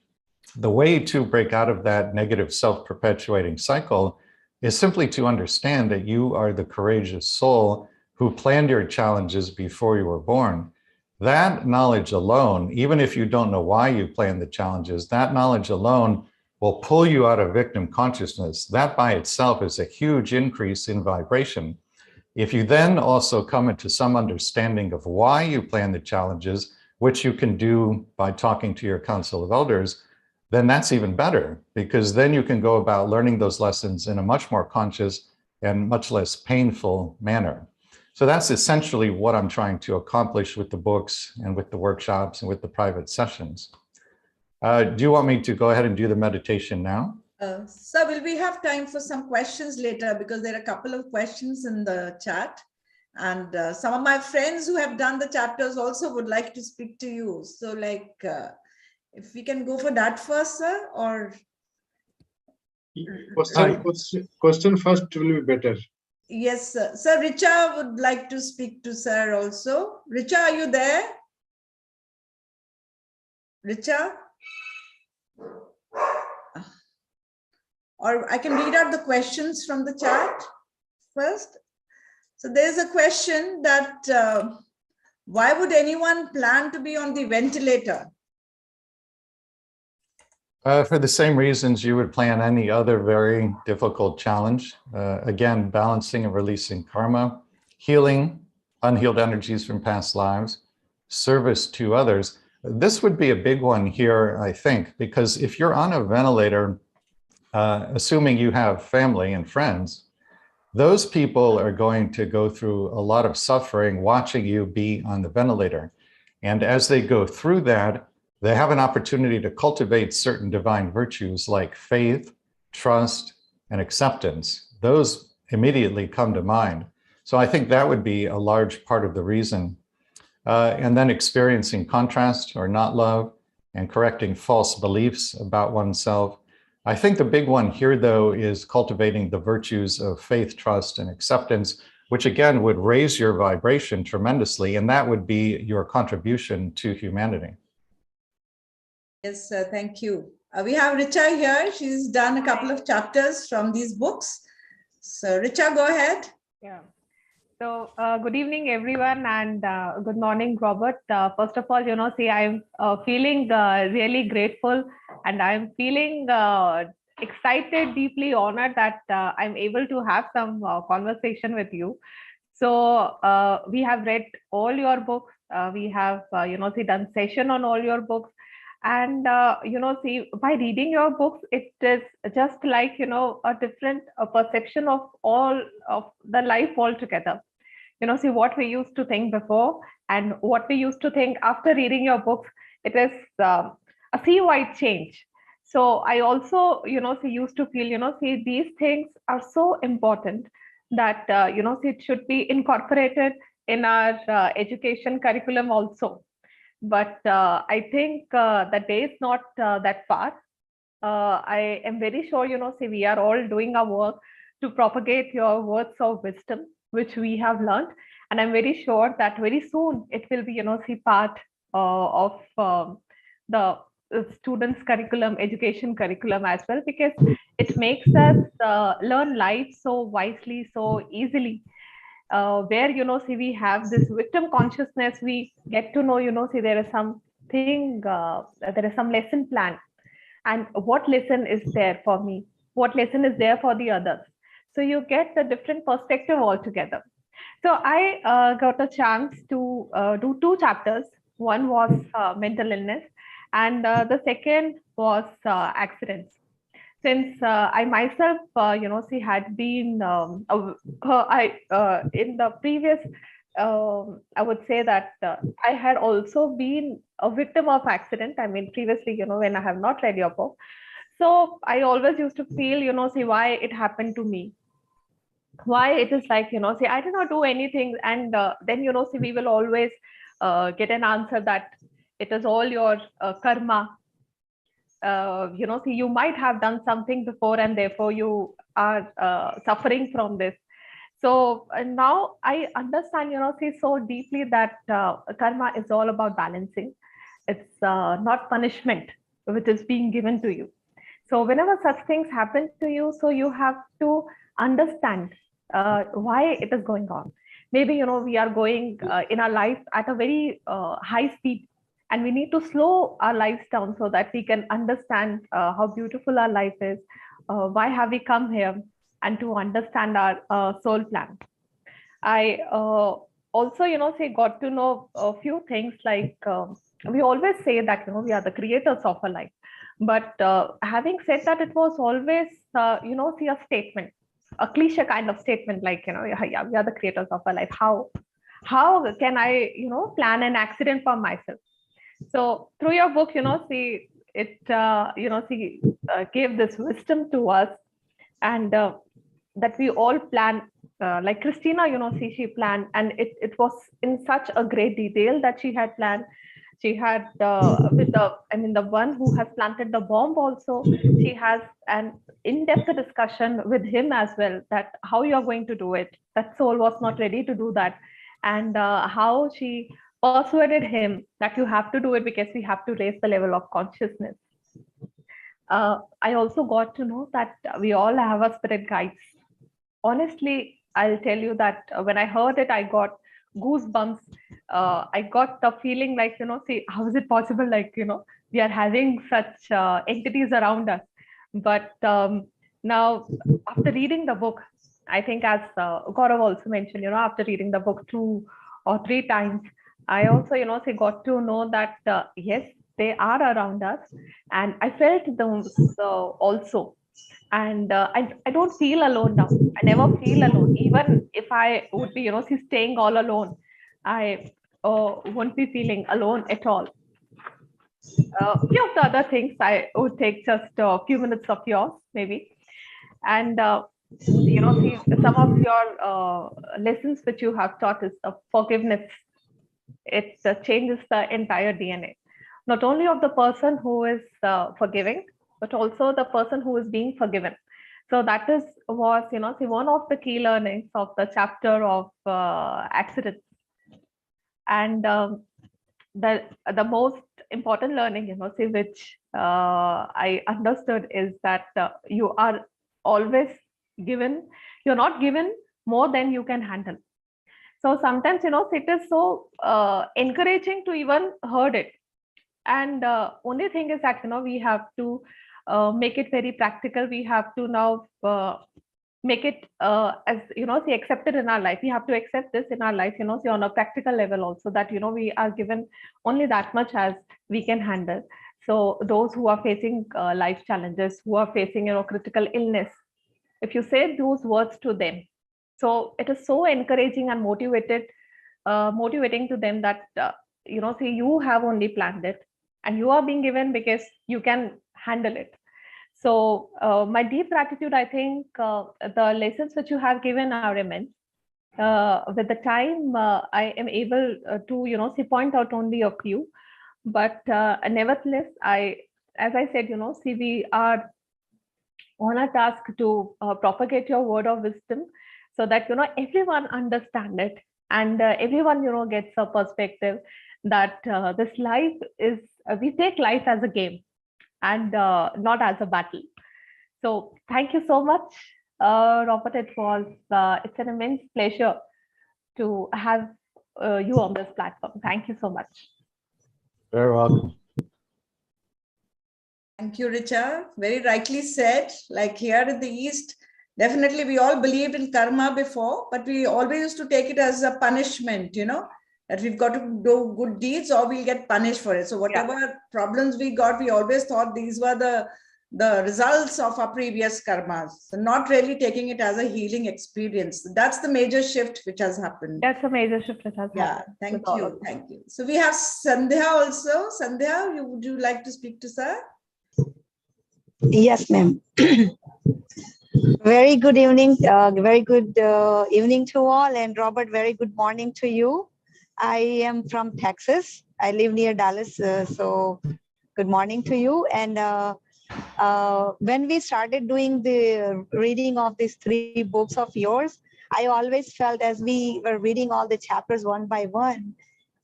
C: The way to break out of that negative self-perpetuating cycle is simply to understand that you are the courageous soul who planned your challenges before you were born. That knowledge alone, even if you don't know why you planned the challenges, that knowledge alone will pull you out of victim consciousness. That by itself is a huge increase in vibration. If you then also come into some understanding of why you plan the challenges, which you can do by talking to your council of elders, then that's even better, because then you can go about learning those lessons in a much more conscious and much less painful manner. So that's essentially what I'm trying to accomplish with the books and with the workshops and with the private sessions. Do you want me to go ahead and do the meditation now?
B: So will we have time for some questions later, because there are a couple of questions in the chat, and some of my friends who have done the chapters also would like to speak to you. So like, if we can go for that first, sir, or
A: question first will be better.
B: yes, sir. Sir Richa would like to speak to sir also. Richa, are you there? Richa? Or I can read out the questions from the chat first. So there's a question that why would anyone plan to be on the ventilator?
C: For the same reasons you would plan any other very difficult challenge. Again, balancing and releasing karma, healing unhealed energies from past lives, service to others. This would be a big one here, I think, because if you're on a ventilator, assuming you have family and friends, those people are going to go through a lot of suffering watching you be on the ventilator. And as they go through that, they have an opportunity to cultivate certain divine virtues like faith, trust, and acceptance. Those immediately come to mind. So I think that would be a large part of the reason. And then experiencing contrast or not love and correcting false beliefs about oneself. I think the big one here, though, is cultivating the virtues of faith, trust, and acceptance, which again would raise your vibration tremendously, and that would be your contribution to humanity.
B: Yes, thank you. We have Richa here. She's done a couple of chapters from these books. So Richa, go ahead.
E: Yeah. So good evening, everyone, and good morning, Robert. First of all, I'm feeling really grateful, and I'm feeling excited, deeply honored that I'm able to have some conversation with you. So we have read all your books. We have, done session on all your books. And, by reading your books, it is just like, a different perception of all of the life altogether. What we used to think before and what we used to think after reading your books, it is a sea-wide change. So I also, used to feel, these things are so important that, it should be incorporated in our education curriculum also. But I think the day is not that far. I am very sure, we are all doing our work to propagate your words of wisdom, which we have learned. And I'm very sure that very soon it will be, part of the students' curriculum, education curriculum as well, because it makes us learn life so wisely, so easily. Where we have this victim consciousness, we get to know there is something, there is some lesson plan, and what lesson is there for me, what lesson is there for the others. So you get the different perspective altogether. So I got a chance to do 2 chapters. One was mental illness, and the second was accidents. Since I myself, had been, in the previous I would say that I had also been a victim of accident. I mean, previously, when I have not read your book. So I always used to feel, see why it happened to me. Why it is like, see, I did not do anything. And then, see, we will always get an answer that it is all your karma. See, you might have done something before and therefore you are suffering from this. So now I understand, see, so deeply that karma is all about balancing. It's not punishment which is being given to you. So whenever such things happen to you, so you have to understand why it is going on. Maybe, we are going in our life at a very high speed, and we need to slow our lives down so that we can understand how beautiful our life is, why have we come here, and to understand our soul plan. I also, say, got to know a few things like we always say that, we are the creators of our life. But having said that, it was always, see, a statement, a cliche kind of statement, like, yeah, we are the creators of our life. How can I, plan an accident for myself? So through your book, see, it, gave this wisdom to us, and that we all plan, like Christina, see, she planned, and it was in such a great detail that she had planned. She had the one who has planted the bomb also, she has an in-depth discussion with him as well, that how you are going to do it. That soul was not ready to do that. And how she persuaded him that you have to do it because we have to raise the level of consciousness. I also got to know that we all have a spirit guides. Honestly, I'll tell you that when I heard it, I got goosebumps. I got the feeling like, see, how is it possible? Like, we are having such entities around us. But now, after reading the book, I think as Gaurav also mentioned, after reading the book 2 or 3 times, I also, say, got to know that, yes, they are around us. And I felt those also. And I don't feel alone now. I never feel alone. Even if I would be, staying all alone, I won't be feeling alone at all. A few of the other things I would take just a few minutes of yours, maybe. And, see, some of your lessons which you have taught is forgiveness. It changes the entire DNA, not only of the person who is forgiving, but also the person who is being forgiven. So that was, see, one of the key learnings of the chapter of accidents. And the most important learning, see, which I understood is that you are always given, you're not given more than you can handle. So sometimes, it is so encouraging to even heard it. And only thing is that, we have to make it very practical. We have to now make it as, see, accepted in our life. We have to accept this in our life, see, on a practical level also, that, we are given only that much as we can handle. So those who are facing life challenges, who are facing, critical illness, if you say those words to them, so it is so encouraging and motivating to them that, see, you have only planned it and you are being given because you can handle it. So my deep gratitude, I think the lessons which you have given are immense. With the time, I am able to, see, point out only a few, but nevertheless, as I said, see, we are on a task to propagate your word of wisdom so that, everyone understand it, and everyone, gets a perspective that this life is, we take life as a game and not as a battle. So thank you so much, Robert. It's an immense pleasure to have you on this platform. Thank you so much.
C: Very welcome.
B: Thank you, Richa. Very rightly said. Like here in the East, definitely we all believed in karma before, but we always used to take it as a punishment, that we've got to do good deeds or we'll get punished for it. So whatever problems we got, we always thought these were the the results of our previous karmas. So not really taking it as a healing experience. That's the major shift which has happened.
E: That's a major shift that has
B: Yeah,
E: happened.
B: thank
E: with all of
B: you.
E: this.
B: Thank you. So we have Sandhya also. Sandhya, would you like to speak to sir?
F: Yes, ma'am. Very good evening. Very good evening to all. And Robert, very good morning to you. I am from Texas. I live near Dallas. So good morning to you. And when we started doing the reading of these 3 books of yours, I always felt as we were reading all the chapters one by one,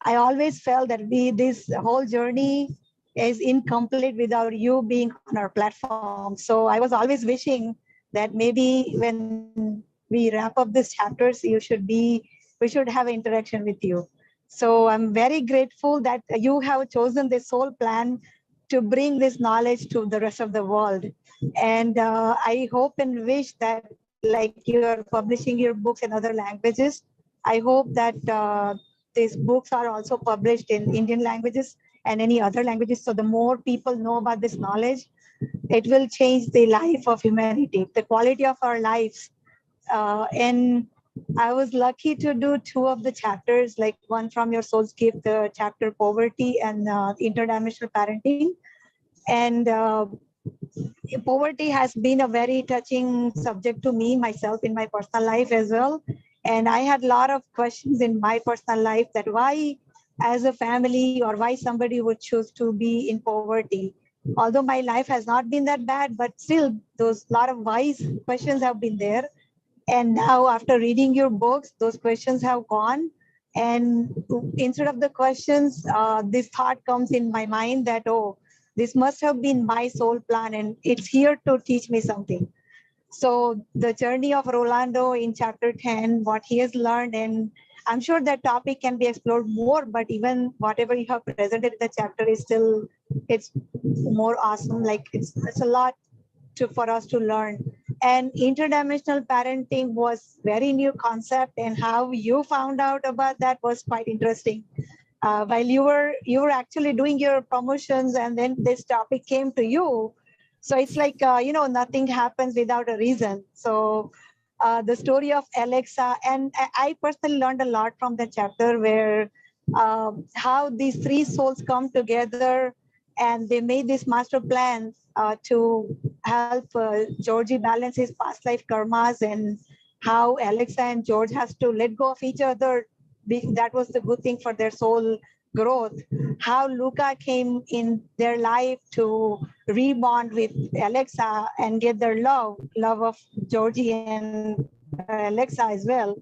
F: I always felt that this whole journey is incomplete without you being on our platform. So I was always wishing that maybe when we wrap up these chapters, we should have interaction with you. So I'm very grateful that you have chosen this whole plan to bring this knowledge to the rest of the world. And I hope and wish that, like, you are publishing your books in other languages, I hope that these books are also published in Indian languages and any other languages. So the more people know about this knowledge, it will change the life of humanity, the quality of our lives. And I was lucky to do 2 of the chapters, like one from your Soul's Gift, the chapter Poverty and Interdimensional Parenting. And poverty has been a very touching subject to me, myself, in my personal life as well. And I had a lot of questions in my personal life that why, as a family, or why somebody would choose to be in poverty. Although my life has not been that bad, but still those lot of wise questions have been there. And now after reading your books, those questions have gone. And instead of the questions, this thought comes in my mind that, oh, this must have been my soul plan and it's here to teach me something. So the journey of Rolando in chapter 10, what he has learned, and I'm sure that topic can be explored more, but even whatever you have presented in the chapter is still, it's more awesome. Like it's a lot for us to learn. And interdimensional parenting was very new concept, and how you found out about that was quite interesting. While you were actually doing your promotions, and then this topic came to you. So it's like nothing happens without a reason. So the story of Alexa, and I personally learned a lot from the chapter where how these 3 souls come together and they made this master plan to help Georgie balance his past life karmas, and how Alexa and George has to let go of each other. That was the good thing for their soul growth. How Luca came in their life to rebond with Alexa and get their love of Georgie and Alexa as well.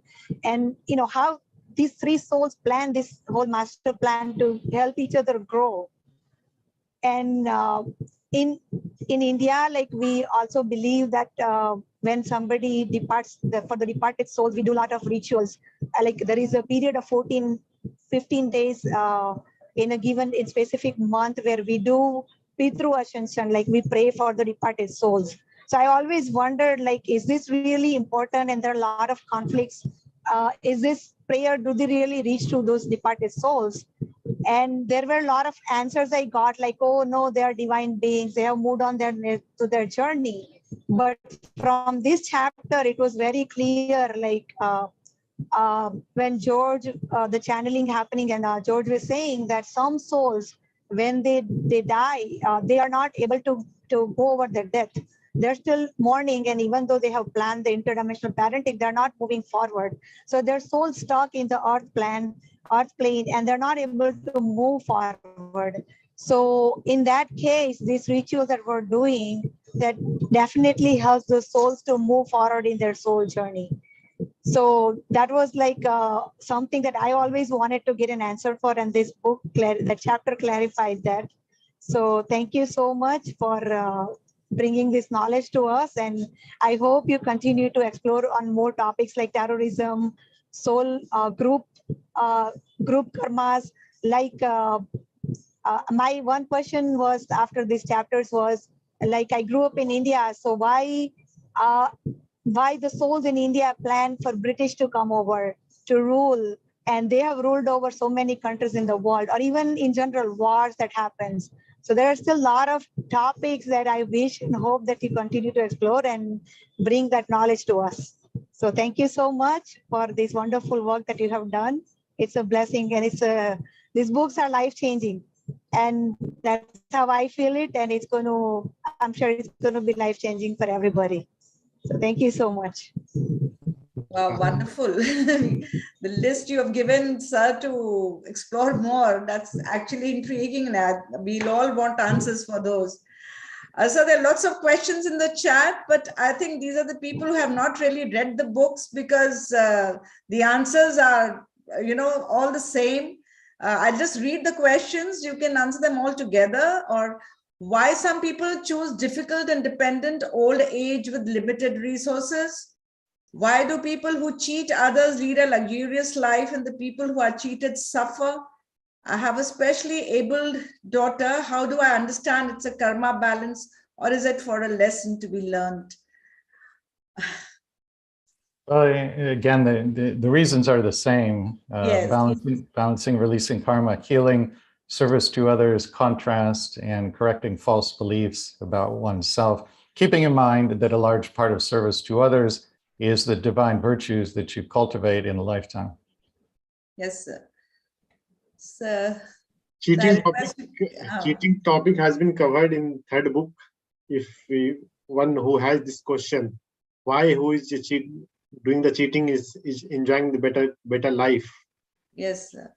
F: And how these 3 souls plan this whole master plan to help each other grow. And in India, like, we also believe that when somebody departs, for the departed souls, we do a lot of rituals. Like there is a period of 15 days in a given specific month where we do Pitru Ascension, like we pray for the departed souls. So I always wondered, like, is this really important? And there are a lot of conflicts. Is this prayer, do they really reach to those departed souls? And there were a lot of answers I got, like, oh no, they are divine beings, they have moved on to their journey. But from this chapter, it was very clear, like when George, the channeling happening, and George was saying that some souls, when they die, they are not able to go over their death. They're still mourning, and even though they have planned the interdimensional parenting, they're not moving forward. So their soul stuck in the earth plane, and they're not able to move forward. So in that case, these rituals that we're doing, that definitely helps the souls to move forward in their soul journey. So that was like something that I always wanted to get an answer for, and this book, the chapter clarifies that. So thank you so much for bringing this knowledge to us, and I hope you continue to explore on more topics like terrorism, soul group karmas. Like my one question was after these chapters was, like, I grew up in India, so why the souls in India plan for British to come over to rule, and they have ruled over so many countries in the world, or even in general wars that happens. So there are still a lot of topics that I wish and hope that you continue to explore and bring that knowledge to us. So thank you so much for this wonderful work that you have done. It's a blessing, and these books are life-changing. And that's how I feel it. And I'm sure it's going to be life-changing for everybody. So thank you so much.
B: Wow, wonderful. The list you have given, sir, to explore more, that's actually intriguing. We'll all want answers for those. So there are lots of questions in the chat, but I think these are the people who have not really read the books, because the answers are, all the same. I'll just read the questions. You can answer them all together. Or why some people choose difficult and dependent old age with limited resources? Why do people who cheat others lead a luxurious life and the people who are cheated suffer? I have a specially abled daughter. How do I understand it's a karma balance, or is it for a lesson to be learned?
C: Well, again, the reasons are the same.
B: Yes.
C: Balancing, releasing karma, healing, service to others, contrast, and correcting false beliefs about oneself. Keeping in mind that a large part of service to others is the divine virtues that you cultivate in a lifetime.
B: Yes, sir. So,
A: Cheating topic has been covered in third book. If one who has this question, why who is doing the cheating is enjoying the better life?
B: Yes, sir.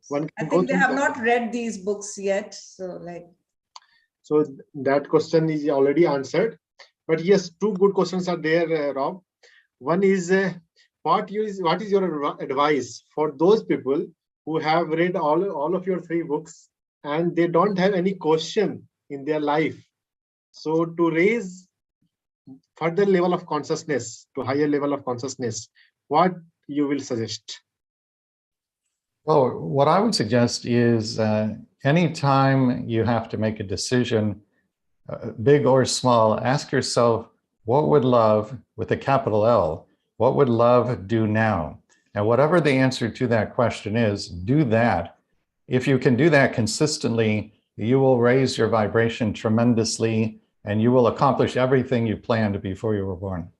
A: One
B: I think they have not read these books yet. So
A: that question is already answered. But yes, two good questions are there, Rob. One is what is your advice for those people who have read all of your 3 books and they don't have any question in their life? So to raise further level of consciousness, to higher level of consciousness, what you will suggest?
C: Well, what I would suggest is anytime you have to make a decision, big or small, ask yourself, what would love, with a capital L, what would love do now? And whatever the answer to that question is, do that. If you can do that consistently, you will raise your vibration tremendously and you will accomplish everything you planned before you were born.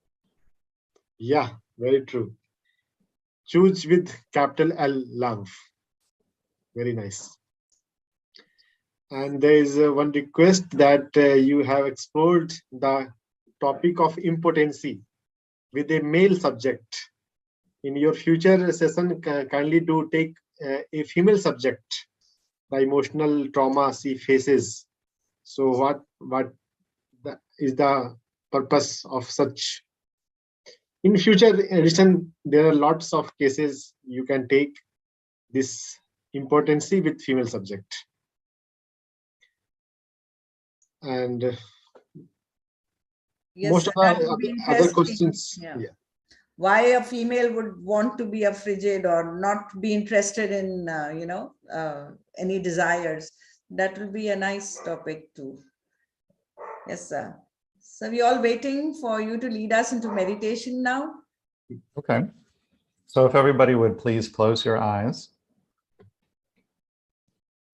A: Yeah, very true. Choose with capital L, love. Very nice. And there is one request that you have explored the topic of impotency with a male subject. In your future session, kindly do take a female subject, the emotional trauma she faces. So what is the purpose of such? In future edition, there are lots of cases you can take this impotency with female subject. And
B: yes,
A: most of the other questions.
B: Yeah. Why a female would want to be a frigid or not be interested in, any desires. That will be a nice topic too. Yes, sir. So we're all waiting for you to lead us into meditation now.
C: Okay. So if everybody would please close your eyes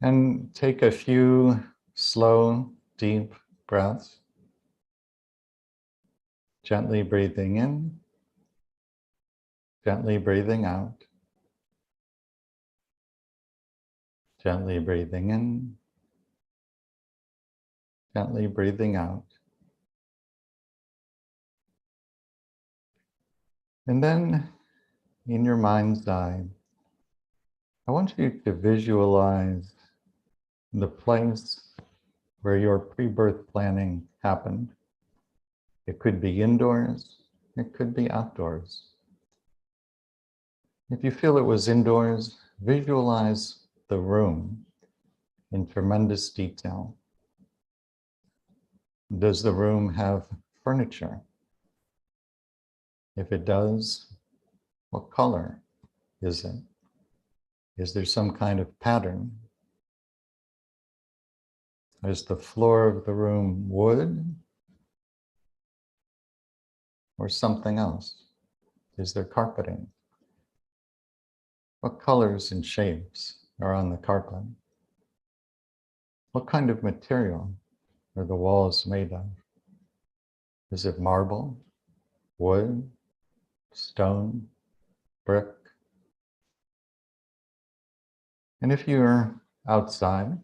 C: and take a few slow, deep breaths, gently breathing in, gently breathing out, gently breathing in, gently breathing out. And then in your mind's eye, I want you to visualize the place where your pre-birth planning happened. It could be indoors, it could be outdoors. If you feel it was indoors, visualize the room in tremendous detail. Does the room have furniture? If it does, what color is it? Is there some kind of pattern? Is the floor of the room wood or something else? Is there carpeting? What colors and shapes are on the carpet? What kind of material are the walls made of? Is it marble, wood, stone, brick? And if you're outside,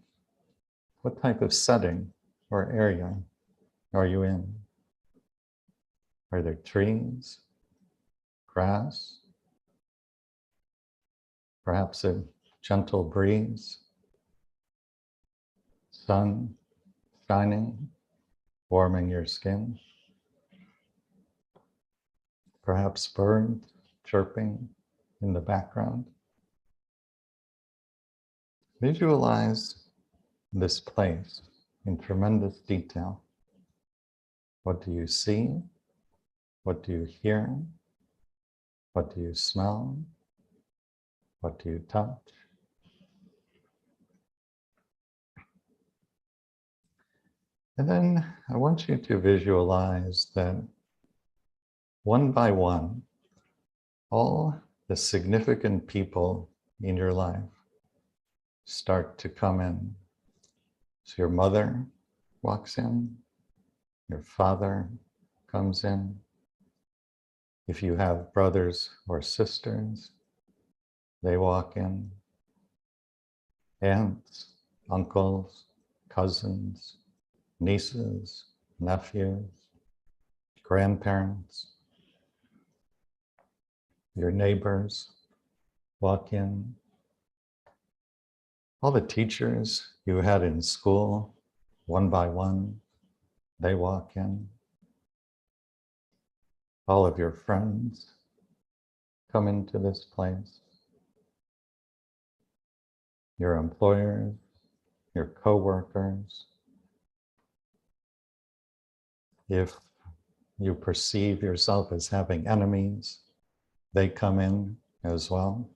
C: what type of setting or area are you in? Are there trees, grass, perhaps a gentle breeze, sun shining, warming your skin, perhaps birds chirping in the background? Visualize this place in tremendous detail. What do you see? What do you hear? What do you smell? What do you touch? And then I want you to visualize that one by one, all the significant people in your life start to come in. So your mother walks in, your father comes in. If you have brothers or sisters, they walk in. Aunts, uncles, cousins, nieces, nephews, grandparents, your neighbors walk in. All the teachers you had in school, one by one, they walk in. All of your friends come into this place. Your employers, your co-workers. If you perceive yourself as having enemies, they come in as well.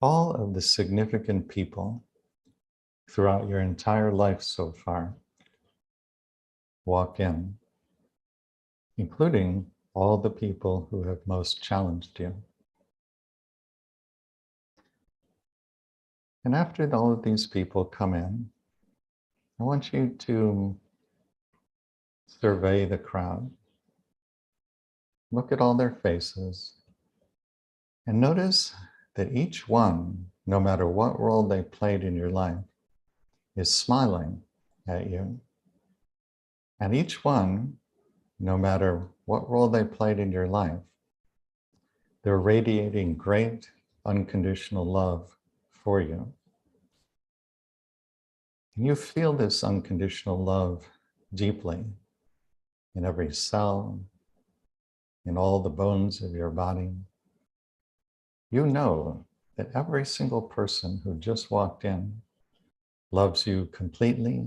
C: All of the significant people throughout your entire life so far walk in, including all the people who have most challenged you. And after all of these people come in, I want you to survey the crowd. Look at all their faces and notice that each one, no matter what role they played in your life, is smiling at you. And each one, no matter what role they played in your life, they're radiating great unconditional love for you. And you feel this unconditional love deeply in every cell, in all the bones of your body. You know that every single person who just walked in loves you completely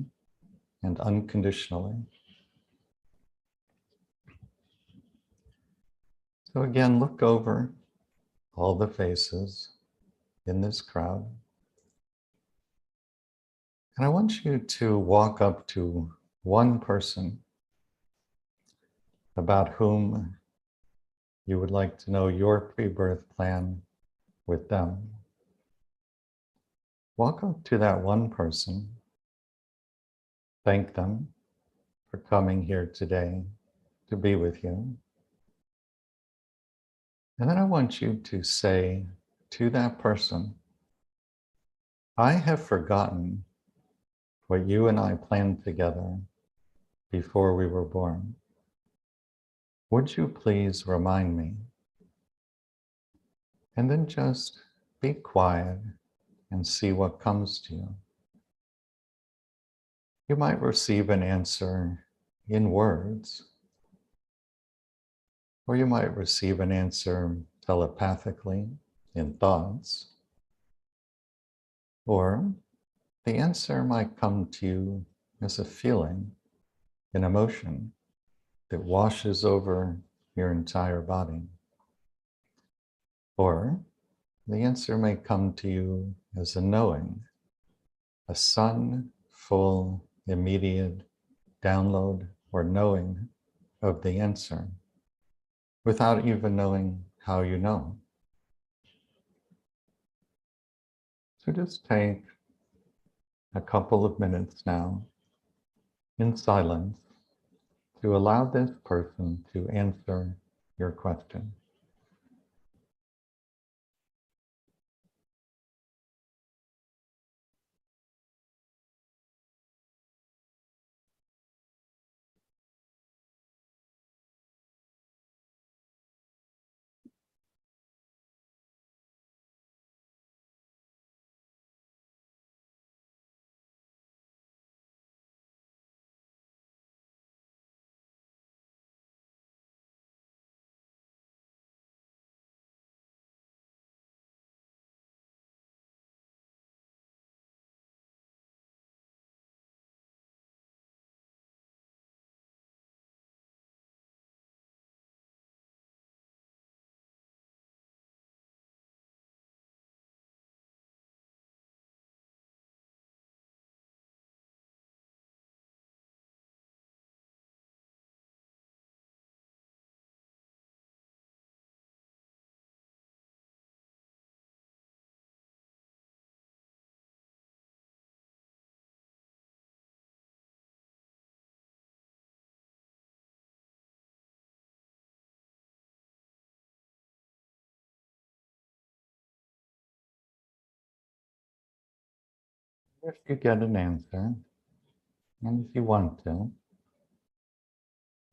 C: and unconditionally. So again, look over all the faces in this crowd. And I want you to walk up to one person about whom you would like to know your pre-birth plan with them. Walk up to that one person, thank them for coming here today to be with you. And then I want you to say to that person, I have forgotten what you and I planned together before we were born. Would you please remind me? And then just be quiet and see what comes to you. You might receive an answer in words, or you might receive an answer telepathically in thoughts, or the answer might come to you as a feeling, an emotion that washes over your entire body. Or the answer may come to you as a knowing, a sun full, immediate download or knowing of the answer without even knowing how you know. So just take a couple of minutes now in silence to allow this person to answer your question. If you get an answer, and if you want to,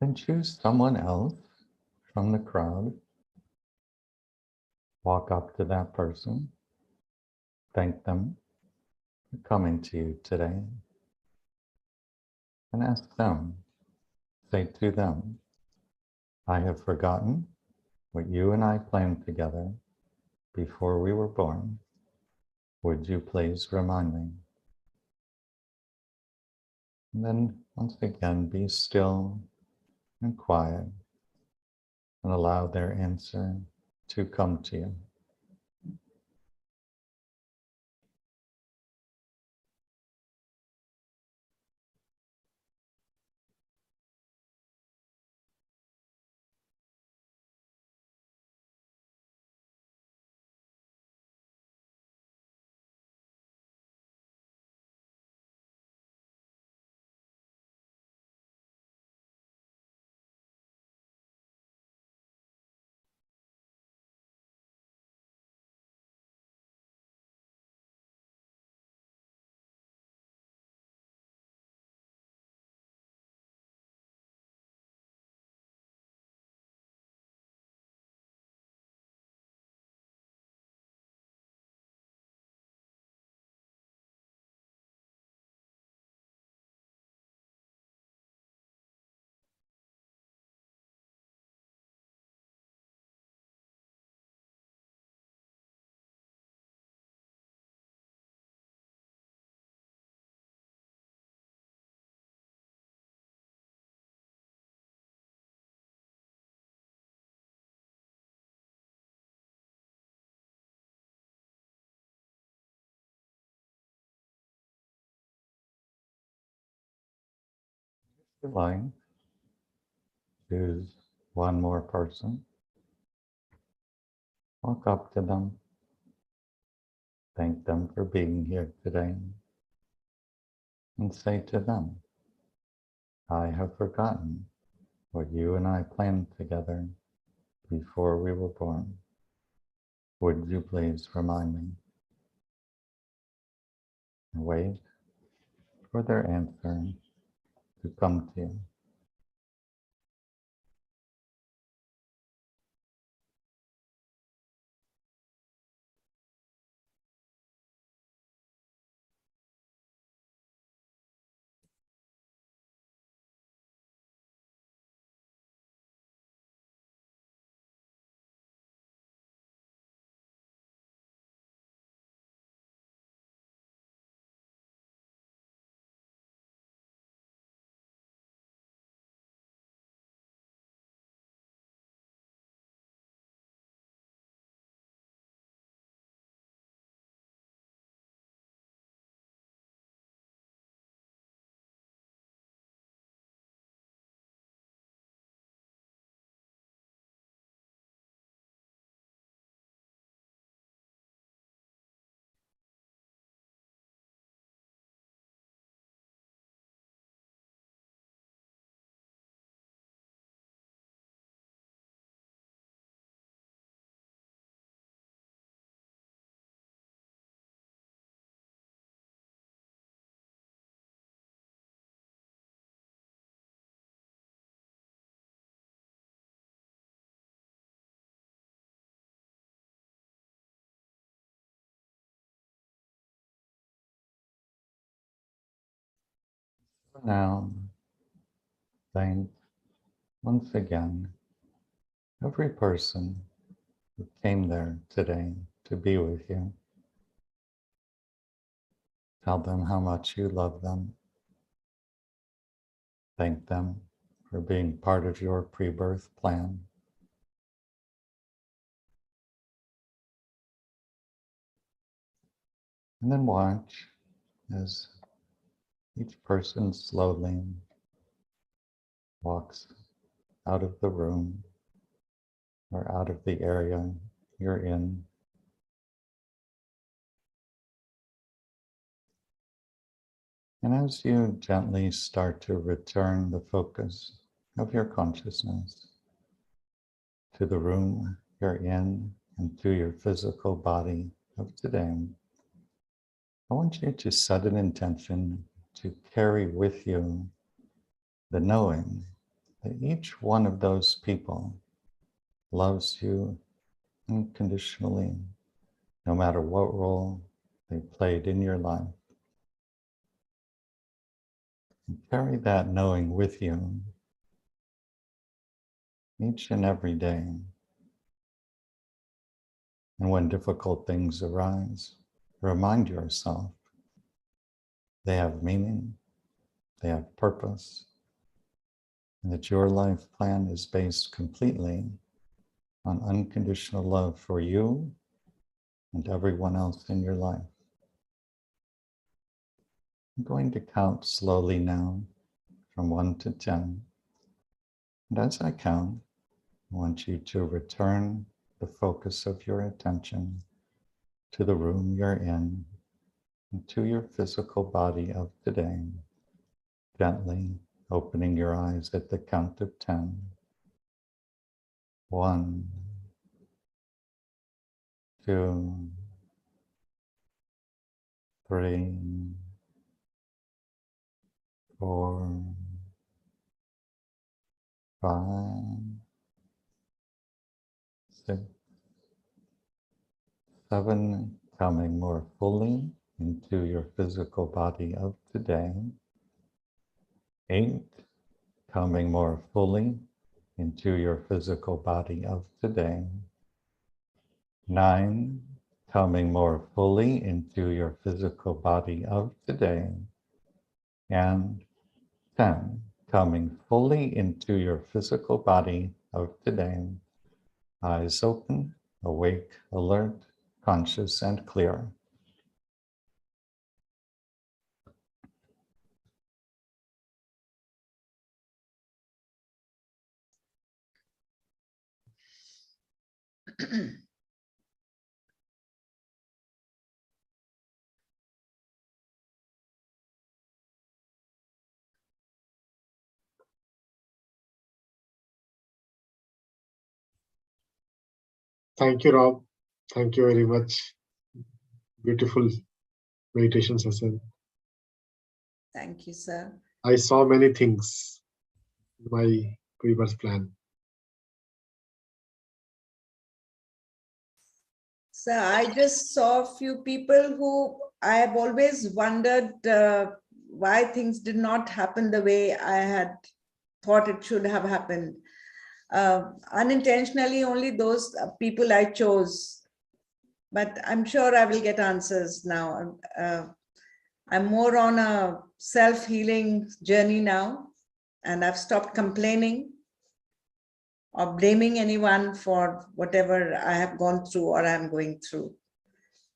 C: then choose someone else from the crowd. Walk up to that person, thank them for coming to you today, and ask them, say to them, I have forgotten what you and I planned together before we were born. Would you please remind me? And then once again, be still and quiet and allow their answer to come to you. If you like, choose one more person, walk up to them, thank them for being here today, and say to them, I have forgotten what you and I planned together before we were born. Would you please remind me? And wait for their answer to come to you. Now, thank once again every person who came there today to be with you. Tell them how much you love them. Thank them for being part of your pre-birth plan. And then watch as each person slowly walks out of the room or out of the area you're in. And as you gently start to return the focus of your consciousness to the room you're in and to your physical body of today, I want you to set an intention to carry with you the knowing that each one of those people loves you unconditionally, no matter what role they played in your life. And carry that knowing with you each and every day. And when difficult things arise, remind yourself they have meaning, they have purpose, and that your life plan is based completely on unconditional love for you and everyone else in your life. I'm going to count slowly now from 1 to 10. And as I count, I want you to return the focus of your attention to the room you're in and to your physical body of today, gently opening your eyes at the count of 10. 1, 2, 3, 4, 5, 6, 7, coming more fully into your physical body of today. 8, coming more fully into your physical body of today. 9, coming more fully into your physical body of today. And 10, coming fully into your physical body of today. Eyes open, awake, alert, conscious, and clear.
A: Thank you, Rob. Thank you very much. Beautiful meditation session.
B: Thank you, sir.
A: I saw many things in my pre-birth plan.
B: So I just saw a few people who I have always wondered why things did not happen the way I had thought it should have happened. Unintentionally, only those people I chose. But I'm sure I will get answers now. I'm more on a self-healing journey now, and I've stopped complaining or blaming anyone for whatever I have gone through or I'm going through.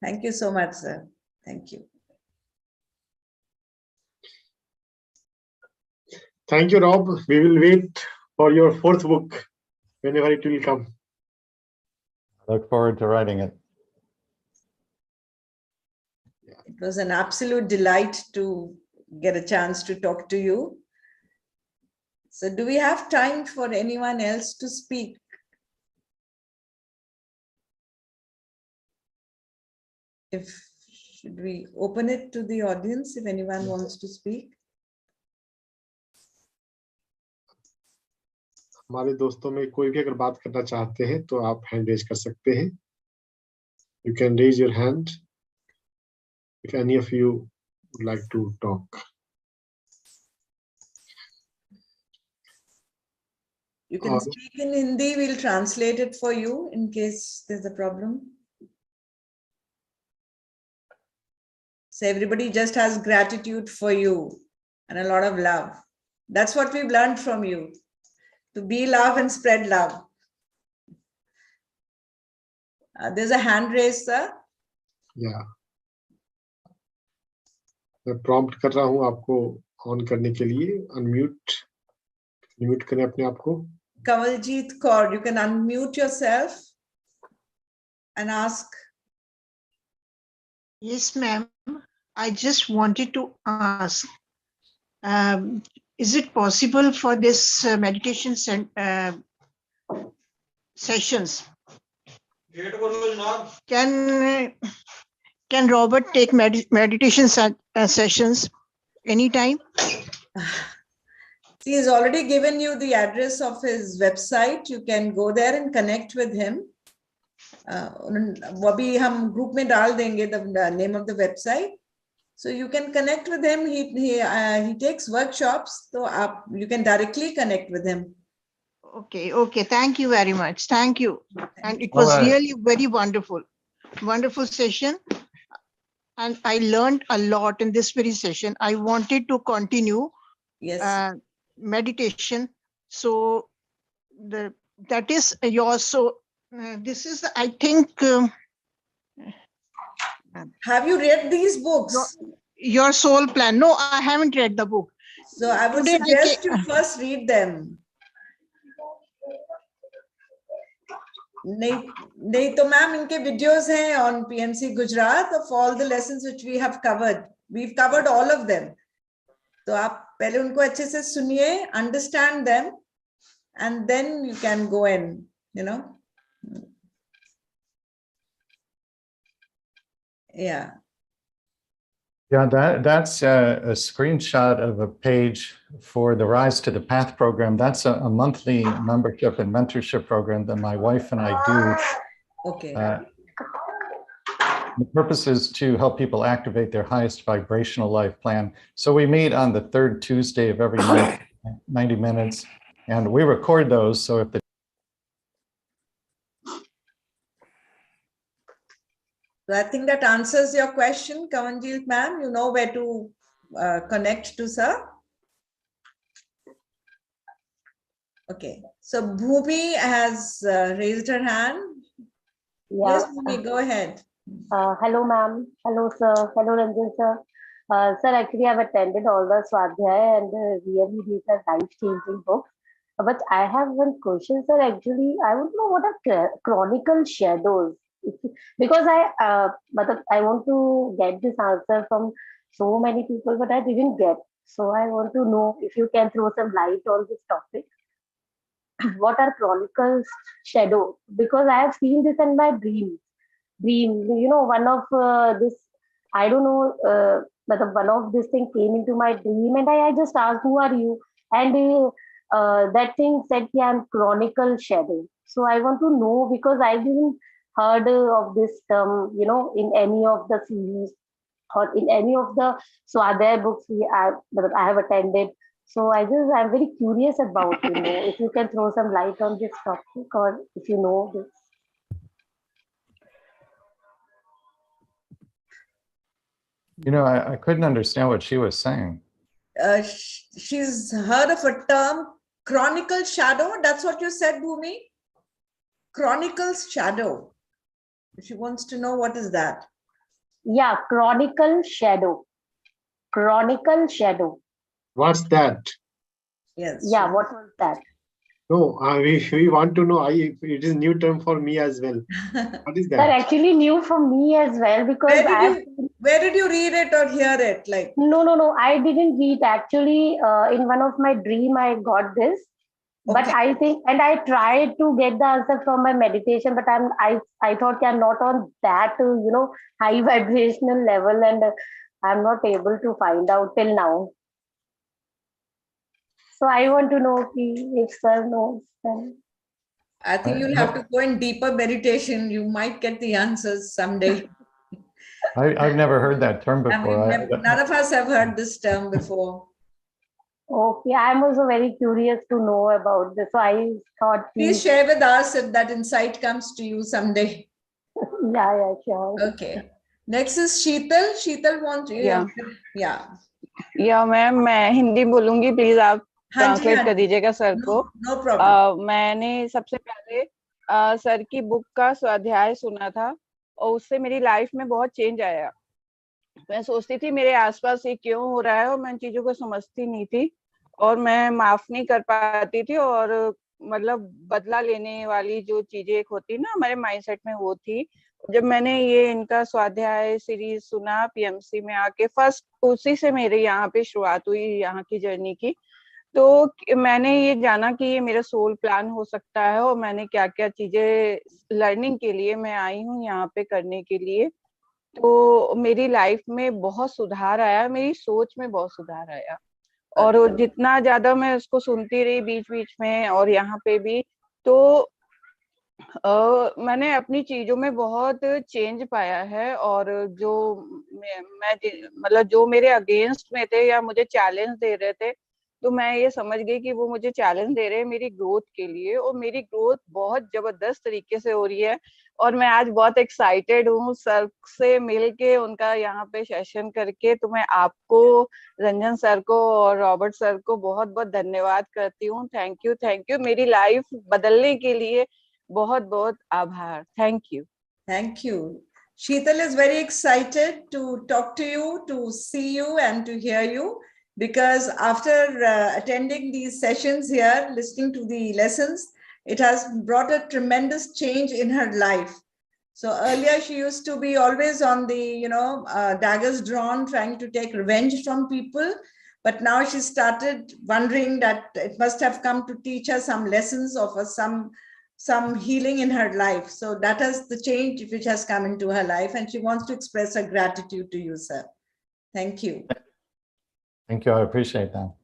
B: Thank you so much, sir. Thank you.
A: Thank you, Rob. We will wait for your 4th book whenever it will come.
C: I look forward to writing it.
B: It was an absolute delight to get a chance to talk to you. So do we have time for anyone else to speak? Should we open it to the audience if anyone wants to speak?
A: हमारे दोस्तों में कोई भी अगर बात करना चाहते हैं तो आप हैंड रेज कर सकते हैं. You can raise your hand if any of you would like to talk.
B: You can speak in Hindi, we'll translate it for you in case there's a problem. So everybody just has gratitude for you and a lot of love. That's what we've learned from you, to be love and spread love. There's a hand raised, sir.
A: Yeah. मैं prompt कर रहा हूँ आपको on करने के लिए. Unmute करें अपने आप को.
B: Kawaljit Kaur, you can unmute yourself and ask.
G: Yes, ma'am. I just wanted to ask, is it possible for this meditation sessions? Can Robert take meditation sessions anytime?
B: He has already given you the address of his website. You can go there and connect with him. वो भी हम group में डाल देंगे the name of the website. So you can connect with him. He takes workshops, so you can directly connect with him.
G: Okay. Thank you very much. Thank you. And it was really very wonderful session. And I learned a lot in this very session. I wanted to continue meditation. So that is yours. So this is, I think.
B: Have you read these books?
G: Your Soul Plan. No, I haven't read the book.
B: So I would suggest you first read them. नहीं तो ma'am इनके videos हैं on PMC Gujarat of all the lessons which we have covered. We've covered all of them. तो आप पहले उनको अच्छे से सुनिए, understand them, and then you can go in, Yeah.
C: Yeah, that's a screenshot of a page for the Rise to the Path program. That's a monthly membership and mentorship program that my wife and I do.
B: Okay.
C: The purpose is to help people activate their highest vibrational life plan. So we meet on the third Tuesday of every month, 90 minutes, and we record those. So if the
B: So I think that answers your question, Kavanjit ma'am. You know where to connect to, sir. Okay. So Bhumi has raised her hand. Yeah. Yes, Bhumi, go ahead.
H: Hello, ma'am. Hello, sir. Hello, Ranjan, sir. Sir, actually, I've attended all the Swadhyaya and really these are life-changing books. But I have one question, sir. Actually, I want to know what are chronicle shadows. Because I want to get this answer from so many people, but I didn't get. So I want to know if you can throw some light on this topic. What are chronicles shadow? Because I have seen this in my dreams. One of this, I don't know, one of this thing came into my dream, and I just asked, "Who are you?" And that thing said, "Yeah, I'm chronicle shadow." So I want to know because I didn't heard of this term, in any of the series or in any of the Swadhyaya books I have attended. So I'm very curious about, if you can throw some light on this topic or if you know this.
C: I couldn't understand what she was saying.
B: She's heard of a term, chronicle shadow. That's what you said, Bhumi? Chronicles shadow. She wants to know what is that.
H: Yeah, chronicle shadow. Chronicle shadow.
A: What's that?
B: Yes.
H: Yeah, what was that?
A: No, we want to know. It is a new term for me as well. What is that?
H: That actually new for me as well because
B: where did you read it or hear it? Like
H: no, I didn't read. Actually, in one of my dream, I got this. But I think, and I tried to get the answer from my meditation, but I thought I'm not on that, high vibrational level, and I'm not able to find out till now. So I want to know if sir knows. Then.
B: I think you'll have to go in deeper meditation. You might get the answers someday.
C: I've never heard that term before.
B: None of us have heard this term before.
H: Okay, I'm also very curious to know about this. So I thought,
B: Please share with us if that insight comes to you someday.
H: yeah, sure.
B: Okay. Next is Sheetal. Sheetal wants, yeah.
I: या ma'am मैं हिंदी बोलूंगी, please आप
B: हाँ जी,
I: translate
B: हाँ
I: कर
B: जी।
I: दीजिएगा sir को।
B: No problem.
I: मैंने सबसे पहले सर की बुक का स्वाध्याय सुना था और उससे मेरी लाइफ में बहुत चेंज आया। मैं सोचती थी मेरे आसपास ये क्यों हो रहा है और मैं इन चीजों को समझती नहीं थी और मैं माफ नहीं कर पाती थी और मतलब बदला लेने वाली जो चीजें एक होती ना हमारे माइंडसेट में वो थी। जब मैंने ये इनका स्वाध्याय सीरीज सुना पीएमसी में आके, फर्स्ट उसी से मेरे यहाँ पे शुरुआत हुई यहाँ की जर्नी की, तो मैंने ये जाना कि ये मेरा सोल प्लान हो सकता है और मैंने क्या क्या चीजें लर्निंग के लिए मैं आई हूँ यहाँ पे करने के लिए। तो मेरी लाइफ में बहुत सुधार आया, मेरी सोच में बहुत सुधार आया और जितना ज्यादा मैं उसको सुनती रही बीच बीच में और यहाँ पे भी, तो मैंने अपनी चीजों में बहुत चेंज पाया है। और जो मैं मतलब जो मेरे अगेंस्ट में थे या मुझे चैलेंज दे रहे थे, तो मैं ये समझ गई कि वो मुझे चैलेंज दे रहे हैं मेरी ग्रोथ के लिए और मेरी ग्रोथ बहुत जबरदस्त तरीके से हो रही है। और मैं आज बहुत एक्साइटेड हूँ सर से मिल के, उनका यहाँ पे सेशन करके। तो मैं आपको, रंजन सर को और रॉबर्ट सर को बहुत बहुत धन्यवाद करती हूँ। थैंक यू, मेरी लाइफ बदलने के लिए बहुत बहुत आभार। Thank you.
B: Thank you. Sheetal is very excited to talk to you, to see you and to hear you, because after attending these sessions here, listening to the lessons, it has brought a tremendous change in her life. So earlier she used to be always on the, daggers drawn, trying to take revenge from people. But now she started wondering that it must have come to teach her some lessons of some healing in her life. So that is the change which has come into her life, and she wants to express her gratitude to you, sir. Thank you.
C: Thank you. I appreciate that.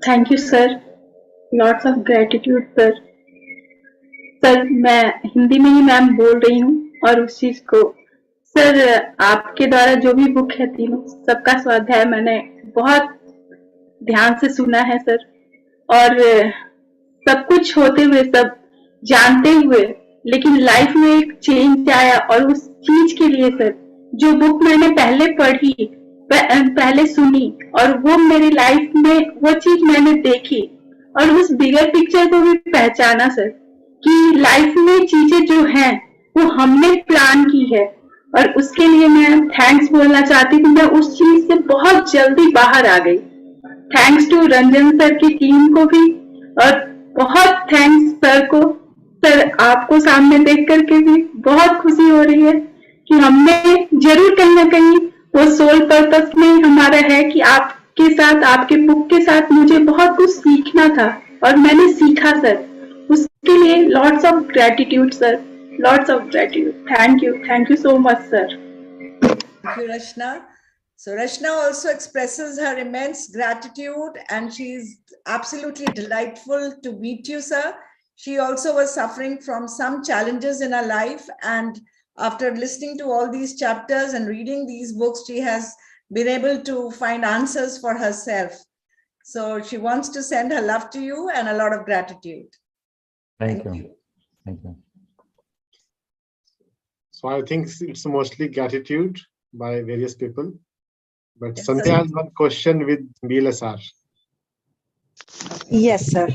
J: Thank you, sir. Lots of gratitude, sir. Sir मैं हिंदी में ही ma'am बोल रही हूँ और उस चीज को, sir आपके द्वारा जो भी बुक है तीनों सबका स्वाध्याय मैंने बहुत ध्यान से सुना है सर। और सब कुछ होते हुए, सब जानते हुए, लेकिन लाइफ में एक चेंज आया और उस चीज के लिए सर जो बुक मैंने पहले पढ़ी, पहले सुनी और वो मेरी लाइफ में वो चीज मैंने देखी और उस बिगर पिक्चर को भी पहचाना सर कि लाइफ में चीजें जो हैं वो हमने प्लान की है। और उसके लिए मैं थैंक्स बोलना चाहती हूँ। मैं उस चीज से बहुत जल्दी बाहर आ गई। थैंक्स टू रंजन सर की टीम को भी और बहुत थैंक्स सर को। सर आपको सामने देख करके भी बहुत खुशी हो रही है कि हमने जरूर कहीं ना कहीं वो सोल पर्पस में हमारा है कि आपके साथ, आपके बुक के साथ मुझे बहुत कुछ सीखना था और मैंने सीखा सर। उसके लिए lots of gratitude sir, lots of gratitude. Thank you so much, sir.
B: Thank you, Rashna. So Rashna also expresses her immense gratitude, and she's absolutely delightful to meet you, sir. She also was suffering from some challenges in her life, and after listening to all these chapters and reading these books, she has been able to find answers for herself. So she wants to send her love to you and a lot of gratitude.
C: Thank you. Thank you.
A: So I think it's mostly gratitude by various people. But
B: Yes,
A: Sandhya has one question with BLSR.
F: Yes, sir.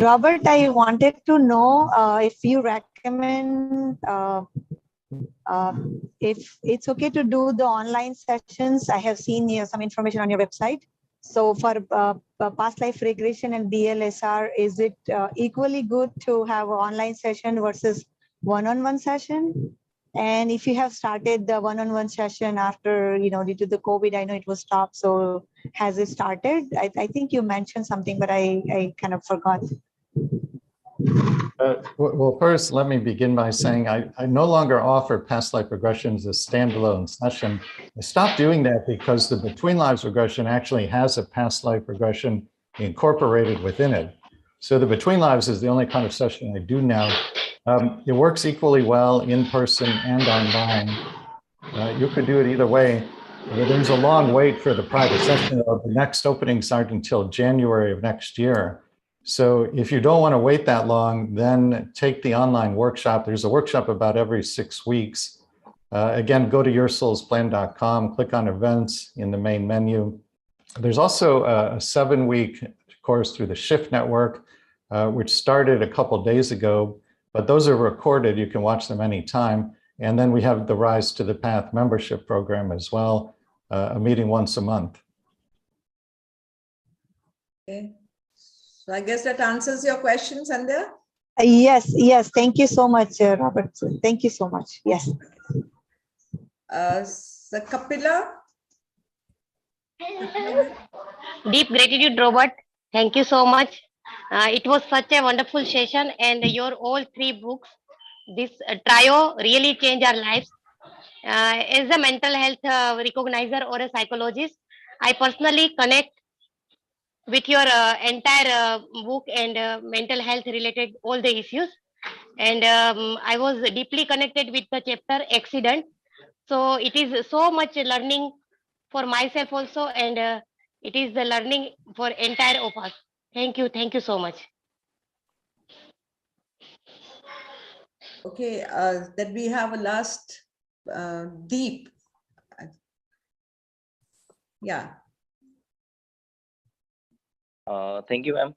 F: Robert, I wanted to know if you recommend if it's okay to do the online sessions. I have seen some information on your website. So for past life regression and BLSR, is it equally good to have an online session versus one-on-one session? And if you have started the one-on-one session after, due to the COVID, I know it was stopped. So has it started? I think you mentioned something, but I kind of forgot.
C: Well, first, let me begin by saying I no longer offer past life regressions as standalone session. I stopped doing that because the Between Lives regression actually has a past life regression incorporated within it. So the Between Lives is the only kind of session I do now. It works equally well in person and online. You could do it either way. There's a long wait for the private session. The next openings aren't until January of next year. So if you don't want to wait that long, then take the online workshop. There's a workshop about every 6 weeks. Again, go to yoursoulsplan.com, click on events in the main menu. There's also a 7-week course through the Shift Network, which started a couple days ago, but those are recorded. You can watch them anytime. And then we have the Rise to the Path membership program as well, a meeting once a month.
B: Okay. So I guess that answers your question, Sandhya?
F: Yes. Thank you so much, Robert. Thank you so much. Yes.
B: So Kapila?
K: Deep gratitude, Robert. Thank you so much. It was such a wonderful session, and your all 3 books, this trio really changed our lives. As a mental health recognizer or a psychologist, I personally connect with your entire book and mental health related all the issues. And I was deeply connected with the chapter accident. So it is so much learning for myself also, and it is the learning for entire of us. Thank you so much.
B: Okay, that we have a last Deep. Yeah.
L: Thank you, ma'am.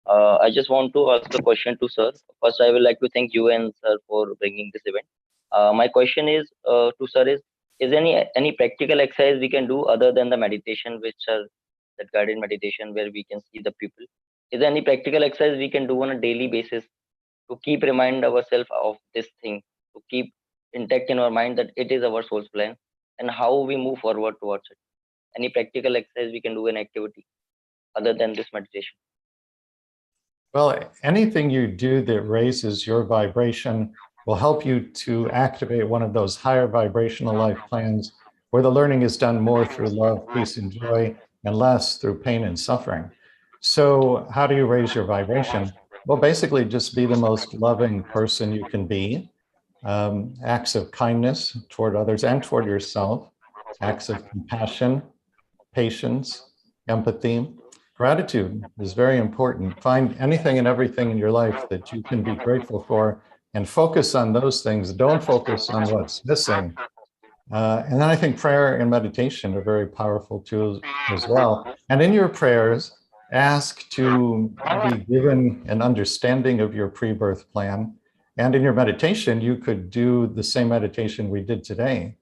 L: I just want to ask a question to sir. First, I would like to thank you and sir for bringing this event. My question is to sir is any practical exercise we can do other than the meditation, which are that guided meditation where we can see the people? Is there any practical exercise we can do on a daily basis to keep remind ourselves of this thing, to keep intact in our mind that it is our soul's plan and how we move forward towards it? Any practical exercise we can do, an activity other than this meditation?
C: Well, anything you do that raises your vibration will help you to activate one of those higher vibrational life plans where the learning is done more through love, peace, and joy, and less through pain and suffering. So how do you raise your vibration? Well, basically just be the most loving person you can be. Acts of kindness toward others and toward yourself, acts of compassion, patience, empathy. Gratitude is very important. Find anything and everything in your life that you can be grateful for and focus on those things. Don't focus on what's missing. And then I think prayer and meditation are very powerful tools as well. And in your prayers, ask to be given an understanding of your pre-birth plan. And in your meditation, you could do the same meditation we did today,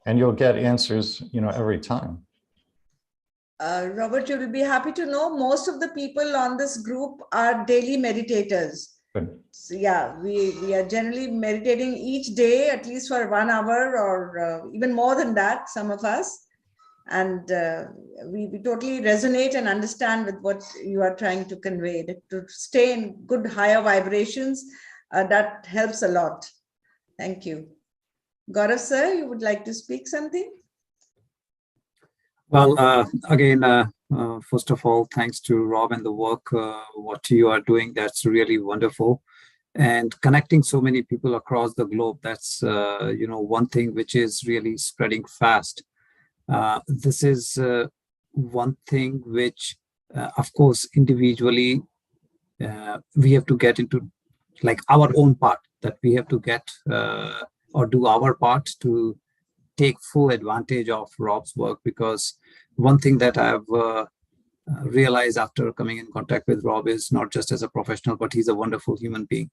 C: and you'll get answers, every time.
B: Robert, you will be happy to know most of the people on this group are daily meditators.
C: Good.
B: So yeah, we are generally meditating each day, at least for 1 hour or even more than that, some of us. And we totally resonate and understand with what you are trying to convey. To stay in good higher vibrations, that helps a lot. Thank you. Gaurav sir, you would like to speak something?
D: Well, again, first of all, thanks to Rob and the work, what you are doing, that's really wonderful. And connecting so many people across the globe, that's, one thing which is really spreading fast. This is one thing which, of course, individually, we have to get into like our own part, that we have to get or do our part to take full advantage of Rob's work. Because one thing that I've realized after coming in contact with Rob is not just as a professional, but he's a wonderful human being.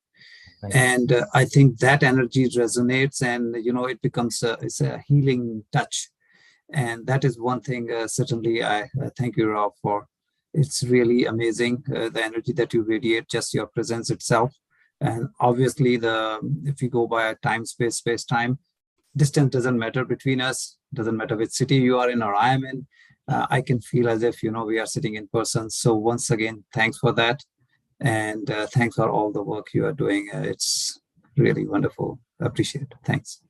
D: And I think that energy resonates, and it becomes it's a healing touch. And that is one thing certainly I thank you, Rob, for. It's really amazing, the energy that you radiate, just your presence itself. And obviously, if you go by time, space, time, distance doesn't matter between us. Doesn't matter which city you are in or I am in. I can feel as if we are sitting in person. So once again, thanks for that, and thanks for all the work you are doing. It's really wonderful. Appreciate it. Thanks.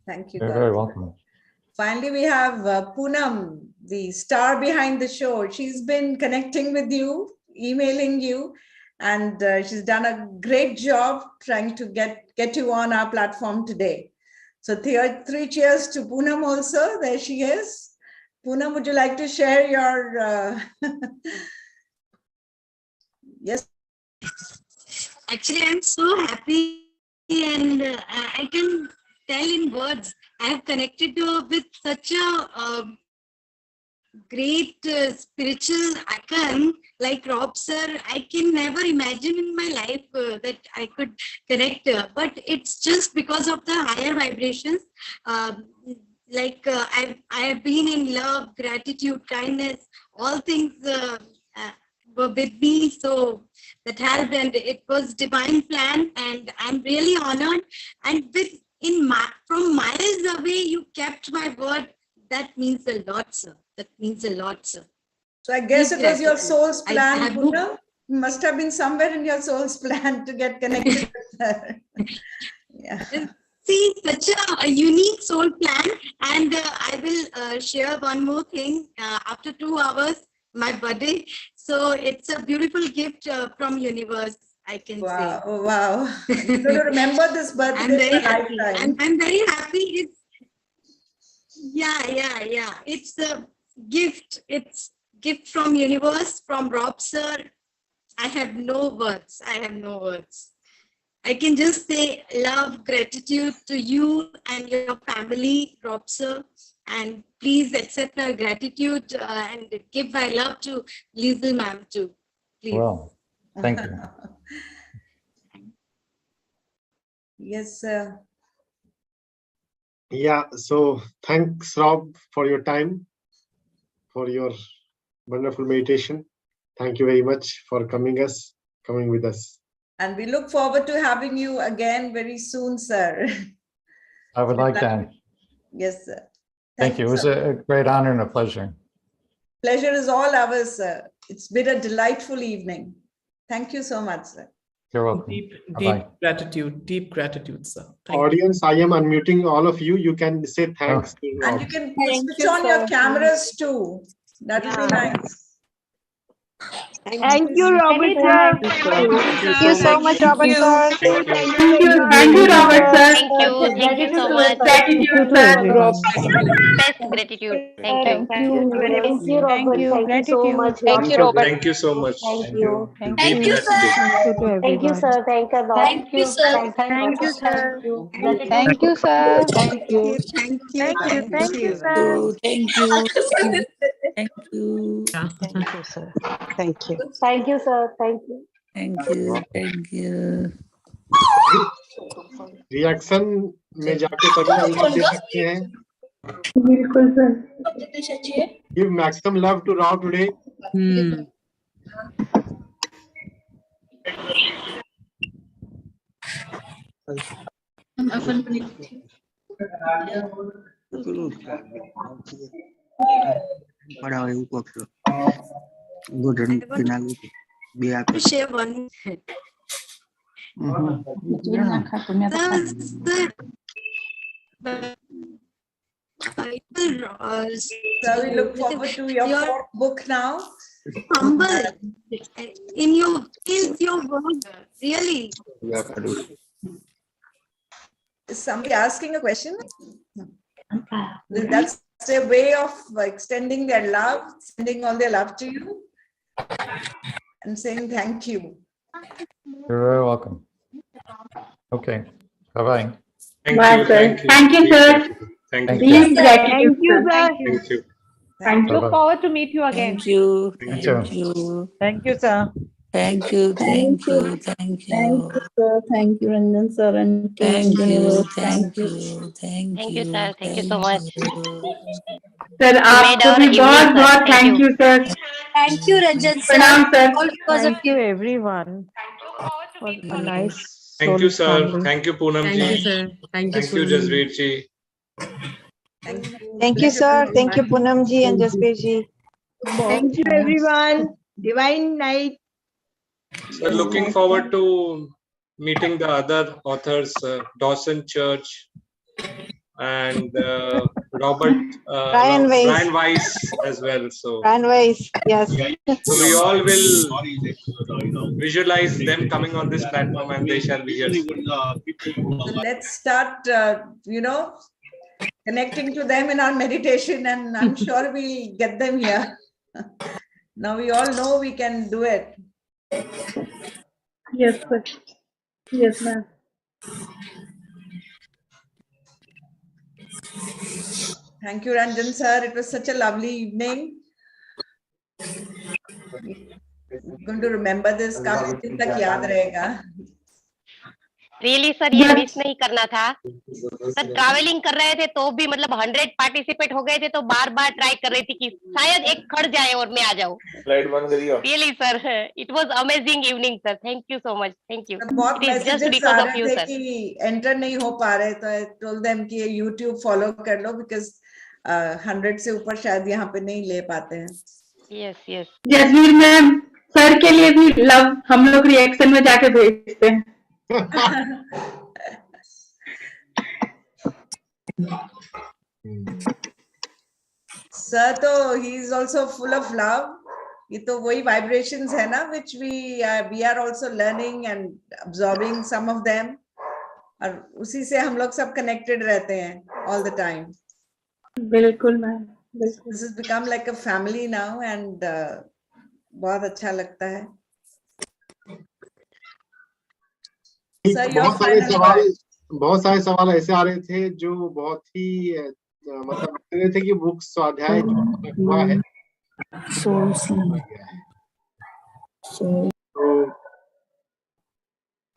B: Thank you.
C: You're very welcome.
B: Finally, we have Poonam, the star behind the show. She's been connecting with you, emailing you, And she's done a great job trying to get you on our platform today. So three cheers to Poonam also. There she is. Poonam, would you like to share your... Yes.
M: Actually, I'm so happy, and I can tell in words. I have connected with such a great spiritual icon like Rob sir. I can never imagine in my life that I could connect, but it's just because of the higher vibrations. I have been in love, gratitude, kindness, all things were with me, so that helped, and it was divine plan, and I'm really honored. And from miles away, you kept my word. That means a lot, sir. That means a lot, sir.
B: So I guess it was your soul's plan, Poonam. Must have been somewhere in your soul's plan to get connected with her. Yeah.
M: See, such a unique soul plan, and I will share one more thing. After 2 hours, my birthday. So it's a beautiful gift from universe, I can say.
B: Oh, wow. You're going to remember this birthday.
M: I'm very happy. I'm very happy. Yeah. It's a gift. It's gift from universe, from Rob sir. I have no words. I can just say love, gratitude to you and your family, Rob sir. And please accept my gratitude and give my love to Liesl ma'am too. Please.
C: Well, thank you.
B: Yes, sir.
A: Yeah, so thanks, Rob, for your time, for your wonderful meditation. Thank you very much for coming with us.
B: And we look forward to having you again very soon, sir.
C: I would like that.
B: Yes, sir.
C: Thank you. It was a great honor and a pleasure.
B: Pleasure is all ours, sir. It's been a delightful evening. Thank you so much, sir.
C: You're welcome.
N: Deep gratitude, sir.
A: Audience, I am unmuting all of you. You can say thanks.
B: And you can switch on your cameras too. That would be nice.
O: Thank you, Robert sir.
F: Thank you so much, Robert sir.
J: Thank you, Robert sir.
K: Thank you so much.
J: Gratitude, sir.
K: Best gratitude. Thank you.
H: Thank you, Robert. Thank you so much.
F: Thank you, Robert.
N: Thank you so much.
H: Thank you.
O: Thank you, sir.
H: Thank you, sir. Thank you, Lord.
O: Thank you, sir.
H: Thank you, sir.
O: Thank you, sir.
M: Thank you.
O: Thank you, sir.
P: Thank you. Thank you.
O: Thank you, sir. Thank you.
H: Thank you, sir. Thank you.
P: Thank you. Thank you.
A: Reaction में जाके कभी answer दे सकते हैं.
J: बिल्कुल sir.
A: Give maximum love to Rao today.
M: Share one.
B: So we look forward to your fourth book now.
M: Humble in your skills, your work, really.
B: Is somebody asking a question? That's a way of extending their love, sending all their love to you and saying thank you.
C: You're very welcome. Okay. Bye-bye.
J: Bye, sir. Thank you, sir.
N: Thank you.
J: Deep gratitude,
O: Thank you,
J: sir.
O: sir.
N: Thank you.
J: Thank you.
E: Look forward to meet you again.
P: Thank you.
C: Thank
P: Thank
C: you.
P: you.
O: Thank you, sir.
P: Thank you. Thank you. Thank you.
Q: sir. Thank you, Ranjan sir, and
P: Thank you.
Q: universe.
P: Thank you. Thank
K: Thank
P: you.
K: you, sir. Thank you so much.
J: Sir आपको भी बहुत बहुत thank you sir.
O: Thank you, Ranjan sir.
J: प्रणाम sir.
O: All because of you, everyone. For a nice.
N: Thank you, sir.
O: family.
N: Thank you, Poonam ji.
R: Thank you, sir.
N: Thank you, Jasveer ji.
F: Thank you, sir. Thank you, Poonam ji and Jasbir ji.
O: Thank you, everyone. Divine night.
N: So looking forward to meeting the other authors, Dawson Church and Robert,
F: Brian Weiss.
N: Brian Weiss as well. So
F: Brian Weiss, yes.
N: so we all will visualize them coming on this platform, and they shall be here.
B: So let's start, connecting to them in our meditation, and I'm sure we'll get them here. Now we all know we can do it.
J: Yes, sir. Yes, ma'am.
B: Thank you, Ranjan sir. It was such a lovely evening. Going to remember this. काफी दिन तक याद रहेगा.
K: Really sir, ये miss नहीं करना था sir. Travelling कर रहे थे तो भी मतलब 100 पार्टिसिपेट हो गए थे, तो बार बार ट्राई कर रही थी कि शायद एक खड़ जाए और मैं आ जाऊं.
N: स्लाइड बंद करिए.
K: Really sir, it was amazing evening sir. Thank you so much. Thank you.
B: बहुत
K: it is just
B: messages
K: because
B: आ
K: ऑफ
B: रहे
K: यू
B: थे
K: सर.
B: कि एंटर नहीं हो पा रहे, तो आई टोल्ड देम कि YouTube फॉलो कर लो, बिकॉज 100 से ऊपर शायद यहाँ पे नहीं ले पाते हैं.
K: Yes yes.
J: Jasvir ma'am, sir के लिए भी लव हम लोग रिएक्शन में जाके भेजते हैं.
B: सर तो he is also full of love. ये तो वही vibrations है ना, which we are also learning and absorbing some of them. और उसी से हम लोग सब connected रहते हैं all the time.
J: बिल्कुल ma'am.
B: This has become like a family now, and बहुत अच्छा लगता है. Sir, your final word.
A: बहुत सारे सवाल ऐसे आ रहे थे जो बहुत ही मतलब लग रहे थे कि बुक स्वाध्याय जो हुआ है तो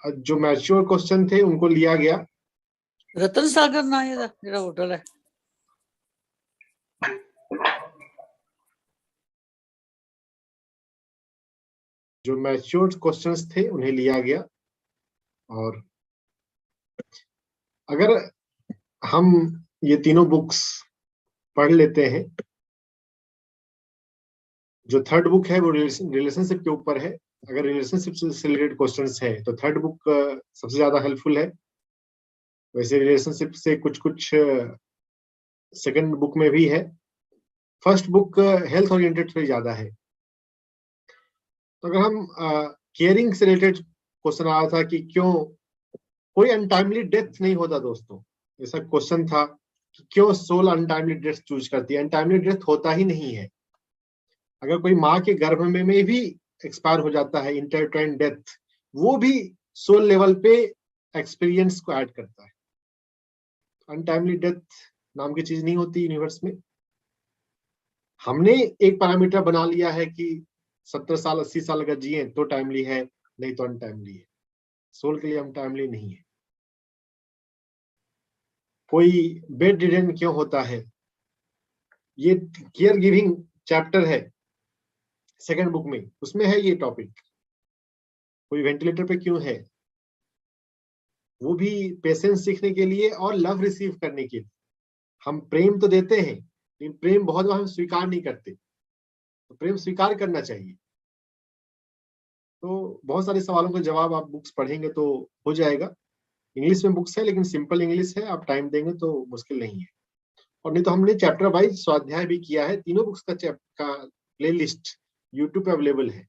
A: जो मैच्योर क्वेश्चन थे उनको लिया गया.
P: रतन सागर ना ये मेरा होटल है.
A: जो मैच्योर क्वेश्चंस थे उन्हें लिया गया. और अगर हम ये तीनों बुक्स पढ़ लेते हैं, जो थर्ड बुक है वो रिलेशनशिप के ऊपर है. अगर रिलेशनशिप से रिलेटेड क्वेश्चंस है तो थर्ड बुक सबसे ज्यादा हेल्पफुल है. वैसे रिलेशनशिप से कुछ सेकंड बुक में भी है. फर्स्ट बुक हेल्थ ओरिएंटेड थोड़ी ज्यादा है. तो अगर हम केयरिंग से रिलेटेड क्वेश्चन आया था कि क्यों कोई अनटाइमली डेथ नहीं होता दोस्तों, ऐसा क्वेश्चन था कि क्यों सोल अनटाइमली डेथ चूज करती है. अनटाइमली डेथ होता ही नहीं है. अगर कोई माँ के गर्भ में भी एक्सपायर हो जाता है, इंटरट्वाइन डेथ, वो भी सोल लेवल पे एक्सपीरियंस को ऐड करता है. अनटाइमली डेथ नाम की चीज नहीं होती यूनिवर्स में. हमने एक पैरामीटर बना लिया है कि 70 साल 80 साल अगर जिए तो टाइमली है, नहीं तो अनटाइमली है. सोल के लिए अनटाइमली नहीं है. कोई बेड रिडन क्यों होता है, ये केयर गिविंग चैप्टर है सेकंड बुक में, उसमें है ये टॉपिक. कोई वेंटिलेटर पे क्यों है, वो भी पेशेंस सीखने के लिए और लव रिसीव करने के लिए. हम प्रेम तो देते हैं लेकिन प्रेम बहुत बार हम स्वीकार नहीं करते, तो प्रेम स्वीकार करना चाहिए. तो बहुत सारे सवालों के जवाब आप बुक्स पढ़ेंगे तो हो जाएगा. इंग्लिश में बुक्स है लेकिन सिंपल इंग्लिश है, आप टाइम देंगे तो मुश्किल नहीं है. और नहीं तो हमने चैप्टर वाइज स्वाध्याय भी किया है. तीनों बुक्स का प्लेलिस्ट यूट्यूब पे अवेलेबल है.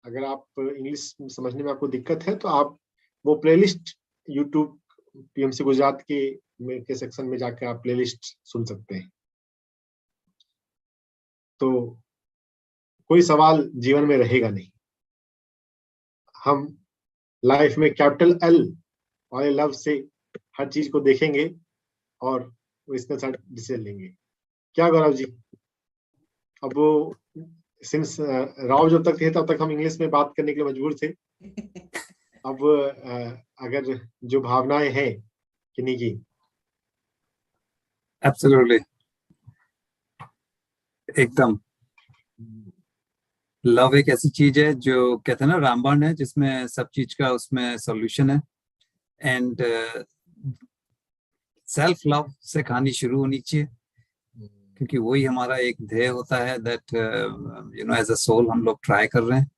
A: अगर आप इंग्लिश समझने में आपको दिक्कत है तो आप वो प्लेलिस्ट यूट्यूब पीएमसी गुजरात के सेक्शन में जाकर आप प्लेलिस्ट सुन सकते हैं. तो कोई सवाल जीवन में रहेगा नहीं. हम लाइफ में कैपिटल एल वाले लव से हर चीज को देखेंगे और इसके साथ डिसीजन लेंगे. क्या गौरव जी? अब वो सिंस राव जब तक थे तब तक हम इंग्लिश में बात करने के लिए मजबूर थे. अब अगर जो भावनाएं हैं किन्हीं की.
D: एब्सोल्युटली, एकदम. लव एक ऐसी चीज है जो कहते हैं ना रामबाण है, जिसमें सब चीज का उसमें सॉल्यूशन है. एंड सेल्फ लव से कहानी शुरू होनी चाहिए, क्योंकि वही हमारा एक ध्येय होता है दैट एज अ सोल हम लोग ट्राई कर रहे हैं.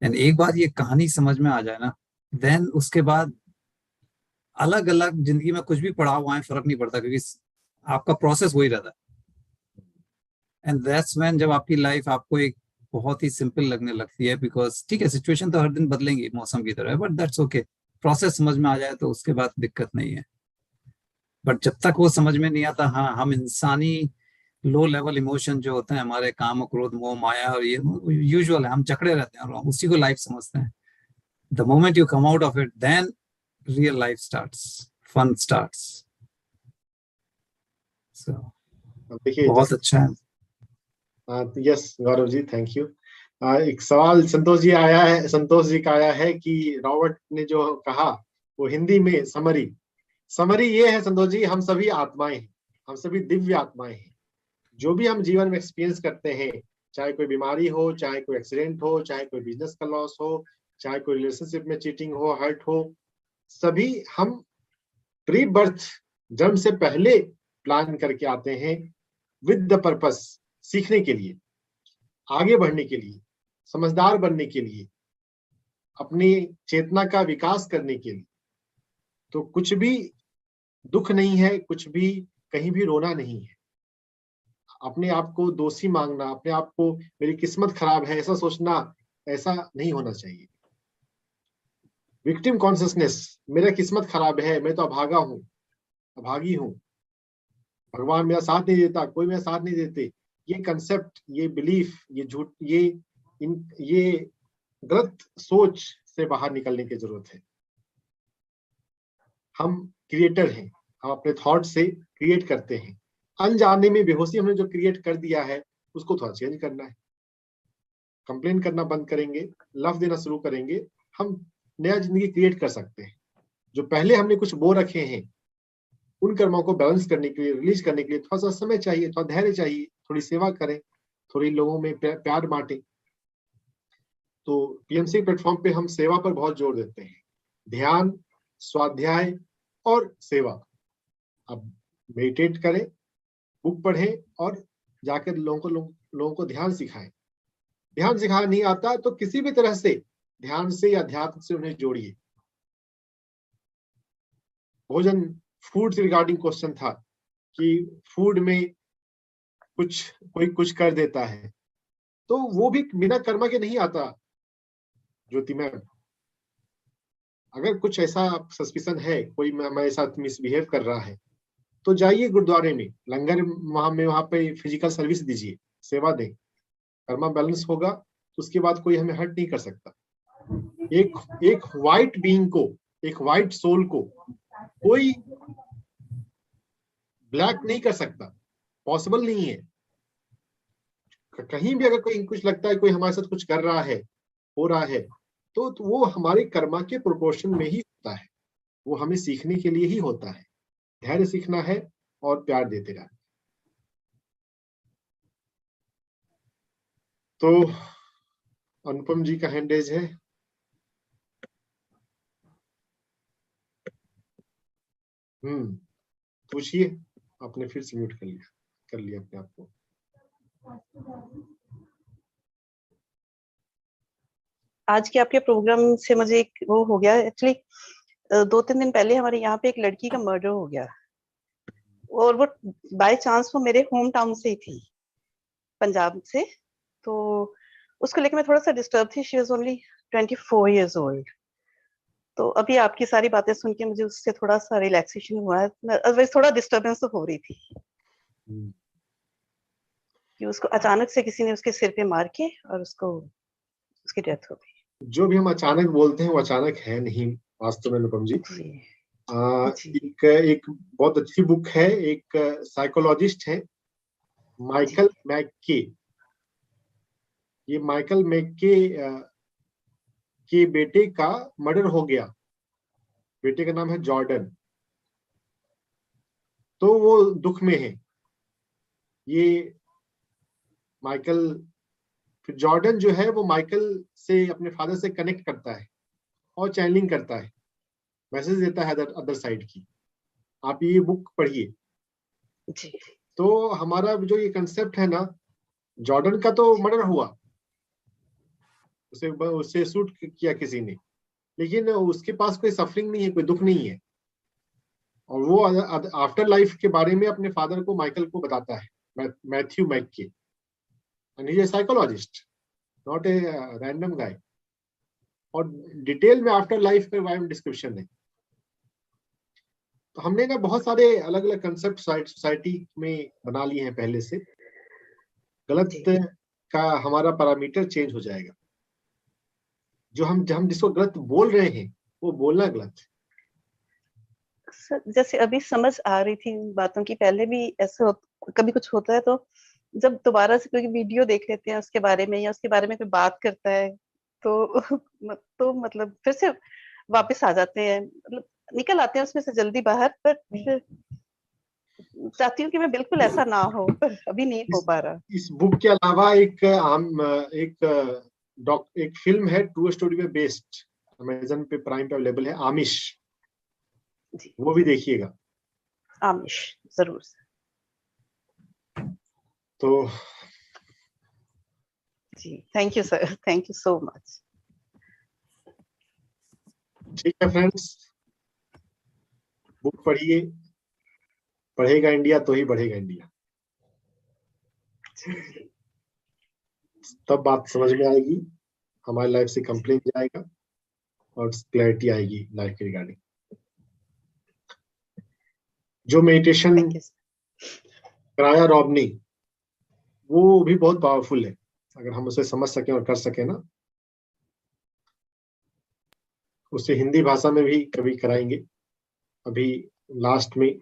D: एंड एक बार ये कहानी समझ में आ जाए ना, देन उसके बाद अलग अलग जिंदगी में कुछ भी पड़ा हुआ है फर्क नहीं पड़ता, क्योंकि आपका प्रोसेस वही रहता है। एंड दैट्स व्हेन जब आपकी लाइफ आपको एक बहुत ही सिंपल लगने लगती है, बिकॉज ठीक है सिचुएशन तो हर दिन बदलेंगी मौसम की तरह, बट दैट्स ओके, प्रोसेस समझ में आ जाए तो उसके बाद दिक्कत नहीं है। बट जब तक वो समझ में नहीं आता, हाँ हम इंसानी लो लेवल इमोशन जो होते हैं हमारे, काम क्रोध मोह माया और ये यूजुअल है, हम जकड़े रहते हैं और उसी को लाइफ समझते हैं। The moment you come out of it, then real life starts, fun starts. So
A: देखिए
D: बहुत अच्छा है।
A: Yes Gaurav ji, thank you. एक सवाल संतोष जी आया है, संतोष जी का आया है कि रॉबर्ट ने जो कहा वो हिंदी में समरी ये है संतोष जी, हम सभी आत्माएं हैं, हम सभी दिव्य आत्माएं हैं। जो भी हम जीवन में एक्सपीरियंस करते हैं, चाहे कोई बीमारी हो, चाहे कोई एक्सीडेंट हो, चाहे कोई बिजनेस का लॉस हो, चाहे कोई रिलेशनशिप में चीटिंग हो, हर्ट हो, सभी हम प्री बर्थ जन्म से पहले प्लान करके आते हैं विद द पर्पस, सीखने के लिए, आगे बढ़ने के लिए, समझदार बनने के लिए, अपनी चेतना का विकास करने के लिए। तो कुछ भी दुख नहीं है, कुछ भी कहीं भी रोना नहीं है। अपने आप को दोषी मांगना, अपने आप को मेरी किस्मत खराब है ऐसा सोचना, ऐसा नहीं होना चाहिए। विक्टिम कॉन्शियसनेस, मेरा किस्मत खराब है, मैं तो अभागा हूं, अभागी हूं, भगवान मेरा साथ नहीं देता, कोई मेरा साथ नहीं देते, ये कंसेप्ट, ये बिलीफ, ये झूठ, ये गलत सोच से बाहर निकलने की जरूरत है। हम क्रिएटर हैं, हम अपने थॉट से क्रिएट करते हैं। अनजाने में बेहोशी हमने जो क्रिएट कर दिया है उसको थोड़ा चेंज करना है। कंप्लेन करना बंद करेंगे, लव देना शुरू करेंगे, हम नया जिंदगी क्रिएट कर सकते हैं। जो पहले हमने कुछ बो रखे हैं, उन कर्मों को बैलेंस करने के लिए, रिलीज करने के लिए थोड़ा सा समय चाहिए, थोड़ा धैर्य चाहिए, थोड़ी सेवा करें, थोड़ी लोगों में प्यार बांटें। तो पीएमसी प्लेटफॉर्म पे हम सेवा पर बहुत जोर देते हैं, ध्यान, स्वाध्याय और सेवा। अब मेडिटेट करें, बुक पढ़ें और जाकर लोगों को ध्यान सिखाएं। ध्यान सिखाना नहीं आता तो किसी भी तरह से ध्यान से या अध्यात्म से उन्हें जोड़िए। भोजन, फूड से रिगार्डिंग क्वेश्चन था कि फूड में कोई कुछ कर देता है, तो वो भी बिना कर्मा के नहीं आता। ज्योति मैम, अगर कुछ ऐसा सस्पिशन है, कोई हमारे साथ मिसबिहेव कर रहा है, तो जाइए गुरुद्वारे में, लंगर वहां पे फिजिकल सर्विस दीजिए, सेवा दें, कर्मा बैलेंस होगा तो उसके बाद कोई हमें हर्ट नहीं कर सकता। एक व्हाइट बीइंग को, एक व्हाइट सोल को कोई ब्लैक नहीं कर सकता, पॉसिबल नहीं है। कहीं भी अगर कोई कुछ लगता है कोई हमारे साथ कुछ कर रहा है, हो रहा है, तो वो हमारे कर्मा के प्रोपोर्शन में ही होता है, वो हमें सीखने के लिए ही होता है। धैर्य सीखना है और प्यार देते रहना। तो अनुपम जी का हैंड रेज है। पूछिए, आपने फिर से म्यूट कर लिया अपने आप को।
R: आज के आपके प्रोग्राम से मुझे एक वो हो गया, एक्चुअली 2-3 दिन पहले हमारे यहाँ पे एक लड़की का मर्डर हो गया, और वो बाय चांस वो मेरे होम टाउन से ही थी, पंजाब से। तो उसको लेकर मैं थोड़ा सा डिस्टर्ब थी। She was only 24 years old। तो अभी आपकी सारी बातें सुन के मुझे उससे थोड़ा सा रिलैक्सेशन हुआ है, अदरवाइज थोड़ा डिस्टर्बेंस तो हो रही थी कि उसको अचानक से किसी ने उसके सिर पे मार के और उसकी डेथ हो गई।
A: जो भी हम अचानक बोलते हैं वो अचानक है नहीं वास्तव में अनुपम जी। एक बहुत अच्छी बुक है, एक साइकोलॉजिस्ट है माइकल मैक्के। ये माइकल मैक्के के बेटे का मर्डर हो गया, बेटे का नाम है जॉर्डन, तो वो दुख में है। ये माइकल, फिर जॉर्डन जो है वो माइकल से, अपने फादर से कनेक्ट करता है और चैनलिंग करता है, मैसेज देता है अदर साइड की। आप ये बुक पढ़िए। तो हमारा जो ये कंसेप्ट है ना, जॉर्डन का तो मर्डर हुआ, उसे शूट किया किसी ने, लेकिन उसके पास कोई सफरिंग नहीं है, कोई दुख नहीं है। और वो आफ्टर लाइफ के बारे में अपने फादर को, माइकल को बताता है, मैथ्यू मैक के, and he is a psychologist, not a random गाय। और डिटेल में आफ्टर लाइफ के बारे में डिस्क्रिप्शन है। तो हमने ना बहुत सारे अलग अलग कंसेप्ट सोसाइटी में बना लिए हैं पहले से। गलत का हमारा पैरामीटर चेंज हो जाएगा। जो हम जिसको गलत बोल रहे हैं वो बोलना गलत है।
R: सर जैसे अभी समझ आ रही थी इन बातों की, पहले भी ऐसे कभी कुछ होता है तो जब दोबारा से कोई वीडियो देख लेते हैं उसके बारे में, या उसके बारे में कोई बात करता है तो मतलब फिर से वापस आ जाते हैं, मतलब निकल आते हैं उसमें से जल्दी बाहर। पर चाहती हूँ कि मैं बिल्कुल ऐसा ना हो, पर अभी नहीं हो पा रहा।
A: इस बुक के अलावा एक फिल्म है ट्रू स्टोरी पे बेस्ड, अमेज़न पे प्राइम पे अवेलेबल है, आमिश। वो भी देखिएगा।
R: आमिश जरूर।
A: तो
R: जी thank you sir, thank you so much.
A: ठीक है फ्रेंड्स, बुक पढ़िए, पढ़ेगा इंडिया तो ही बढ़ेगा इंडिया। तब बात समझ में आएगी, हमारी लाइफ से कंप्लेन जाएगा और क्लैरिटी आएगी लाइफ के रिगार्डिंग। जो मेडिटेशन कराया रॉब ने, वो भी बहुत पावरफुल है। अगर हम उसे समझ सकें और कर सकें ना, उसे हिंदी भाषा में भी कभी कराएंगे। अभी लास्ट में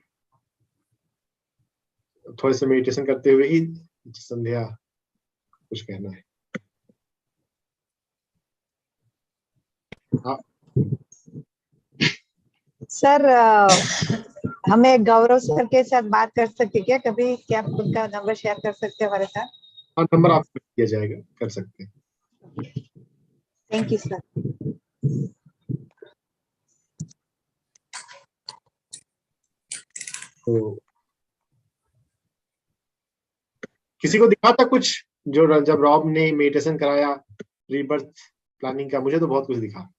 A: थोड़े से मेडिटेशन करते हुए ही संध्या कुछ कहना है।
F: सर हमें गौरव सर के साथ बात कर सकते क्या कभी? क्या आप उनका नंबर शेयर कर सकते हैं हमारे साथ?
A: हाँ, नंबर आपको दिया जाएगा, कर सकते हैं।
F: Thank you sir.
A: तो किसी को दिखा था कुछ जो जब रॉब ने मेडिटेशन कराया रीबर्थ प्लानिंग का? मुझे तो बहुत कुछ दिखा।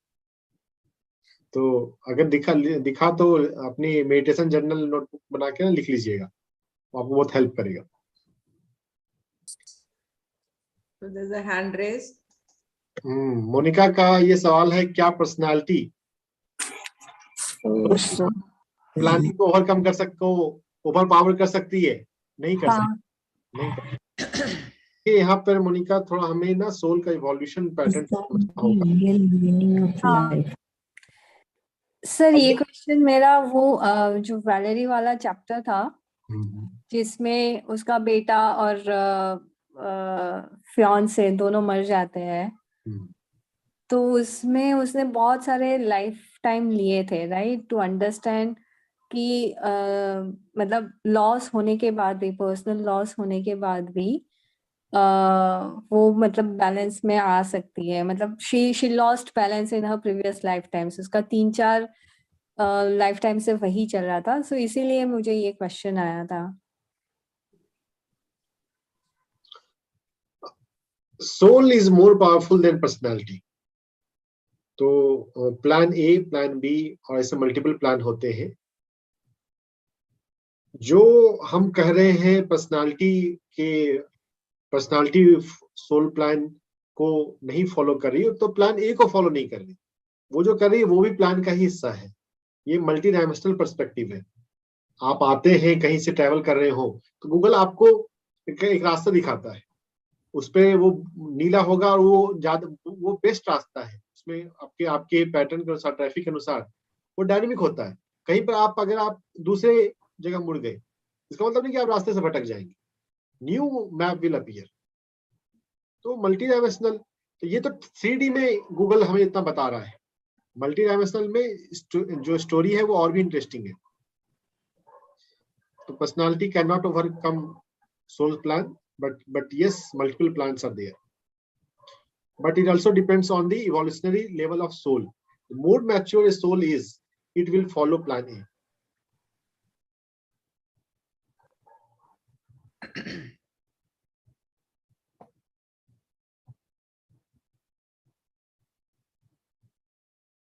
A: तो अगर दिखा तो अपनी मेडिटेशन जर्नल नोटबुक बना के लिख लीजिएगा, वो आपको बहुत हेल्प करेगा।
B: So there's a hand raised.
A: Monika का ये सवाल है, क्या पर्सनालिटी प्लानिंग को ओवरकम कर सकते हो, ओवर पावर कर सकती है? नहीं कर सकती, नहीं कर सकती। यहाँ पर मोनिका थोड़ा हमें ना सोल का इवोल्यूशन पैटर्न समझना होगा।
S: सर ये क्वेश्चन मेरा वो जो वैलेरी वाला चैप्टर था जिसमें उसका बेटा और फियांसे दोनों मर जाते हैं, तो उसमें उसने बहुत सारे लाइफ टाइम लिए थे, राइट, टू अंडरस्टैंड कि मतलब लॉस होने के बाद भी, पर्सनल लॉस होने के बाद भी वो मतलब बैलेंस में आ सकती है। मतलब she lost balance in her previous life times, उसका 3-4 लाइफ टाइम से वही चल रहा था। सो इसीलिए मुझे ये क्वेश्चन आया था।
A: Soul is more powerful than personality. तो प्लान ए, प्लान बी और ऐसे मल्टीपल प्लान होते हैं। जो हम कह रहे हैं पर्सनालिटी सोल प्लान को नहीं फॉलो कर रही, तो प्लान ए को फॉलो नहीं कर रही। वो जो कर रही है वो भी प्लान का ही हिस्सा है। ये मल्टी डायमेंशनल पर्सपेक्टिव है। आप आते हैं कहीं से, ट्रैवल कर रहे हो, तो गूगल आपको एक रास्ता दिखाता है, उस पे वो नीला होगा और वो बेस्ट रास्ता है। उसमें आपके पैटर्न के अनुसार, ट्रैफिक के अनुसार वो डायनेमिक होता है। कहीं पर अगर आप दूसरे जगह मुड़ गए, इसका मतलब नहीं कि आप रास्ते से भटक जाएंगे, न्यू मैप विल अपीयर। तो मल्टी डायमेंशनल, तो ये तो 3D में गूगल हमें इतना बता रहा है। मल्टी डायमेंशनल में जो स्टोरी है वो और भी इंटरेस्टिंग है। तो personality cannot overcome soul plan, but yes, multiple plans are there. But it also depends on the evolutionary level of soul. The more mature a soul is, it will follow plan A.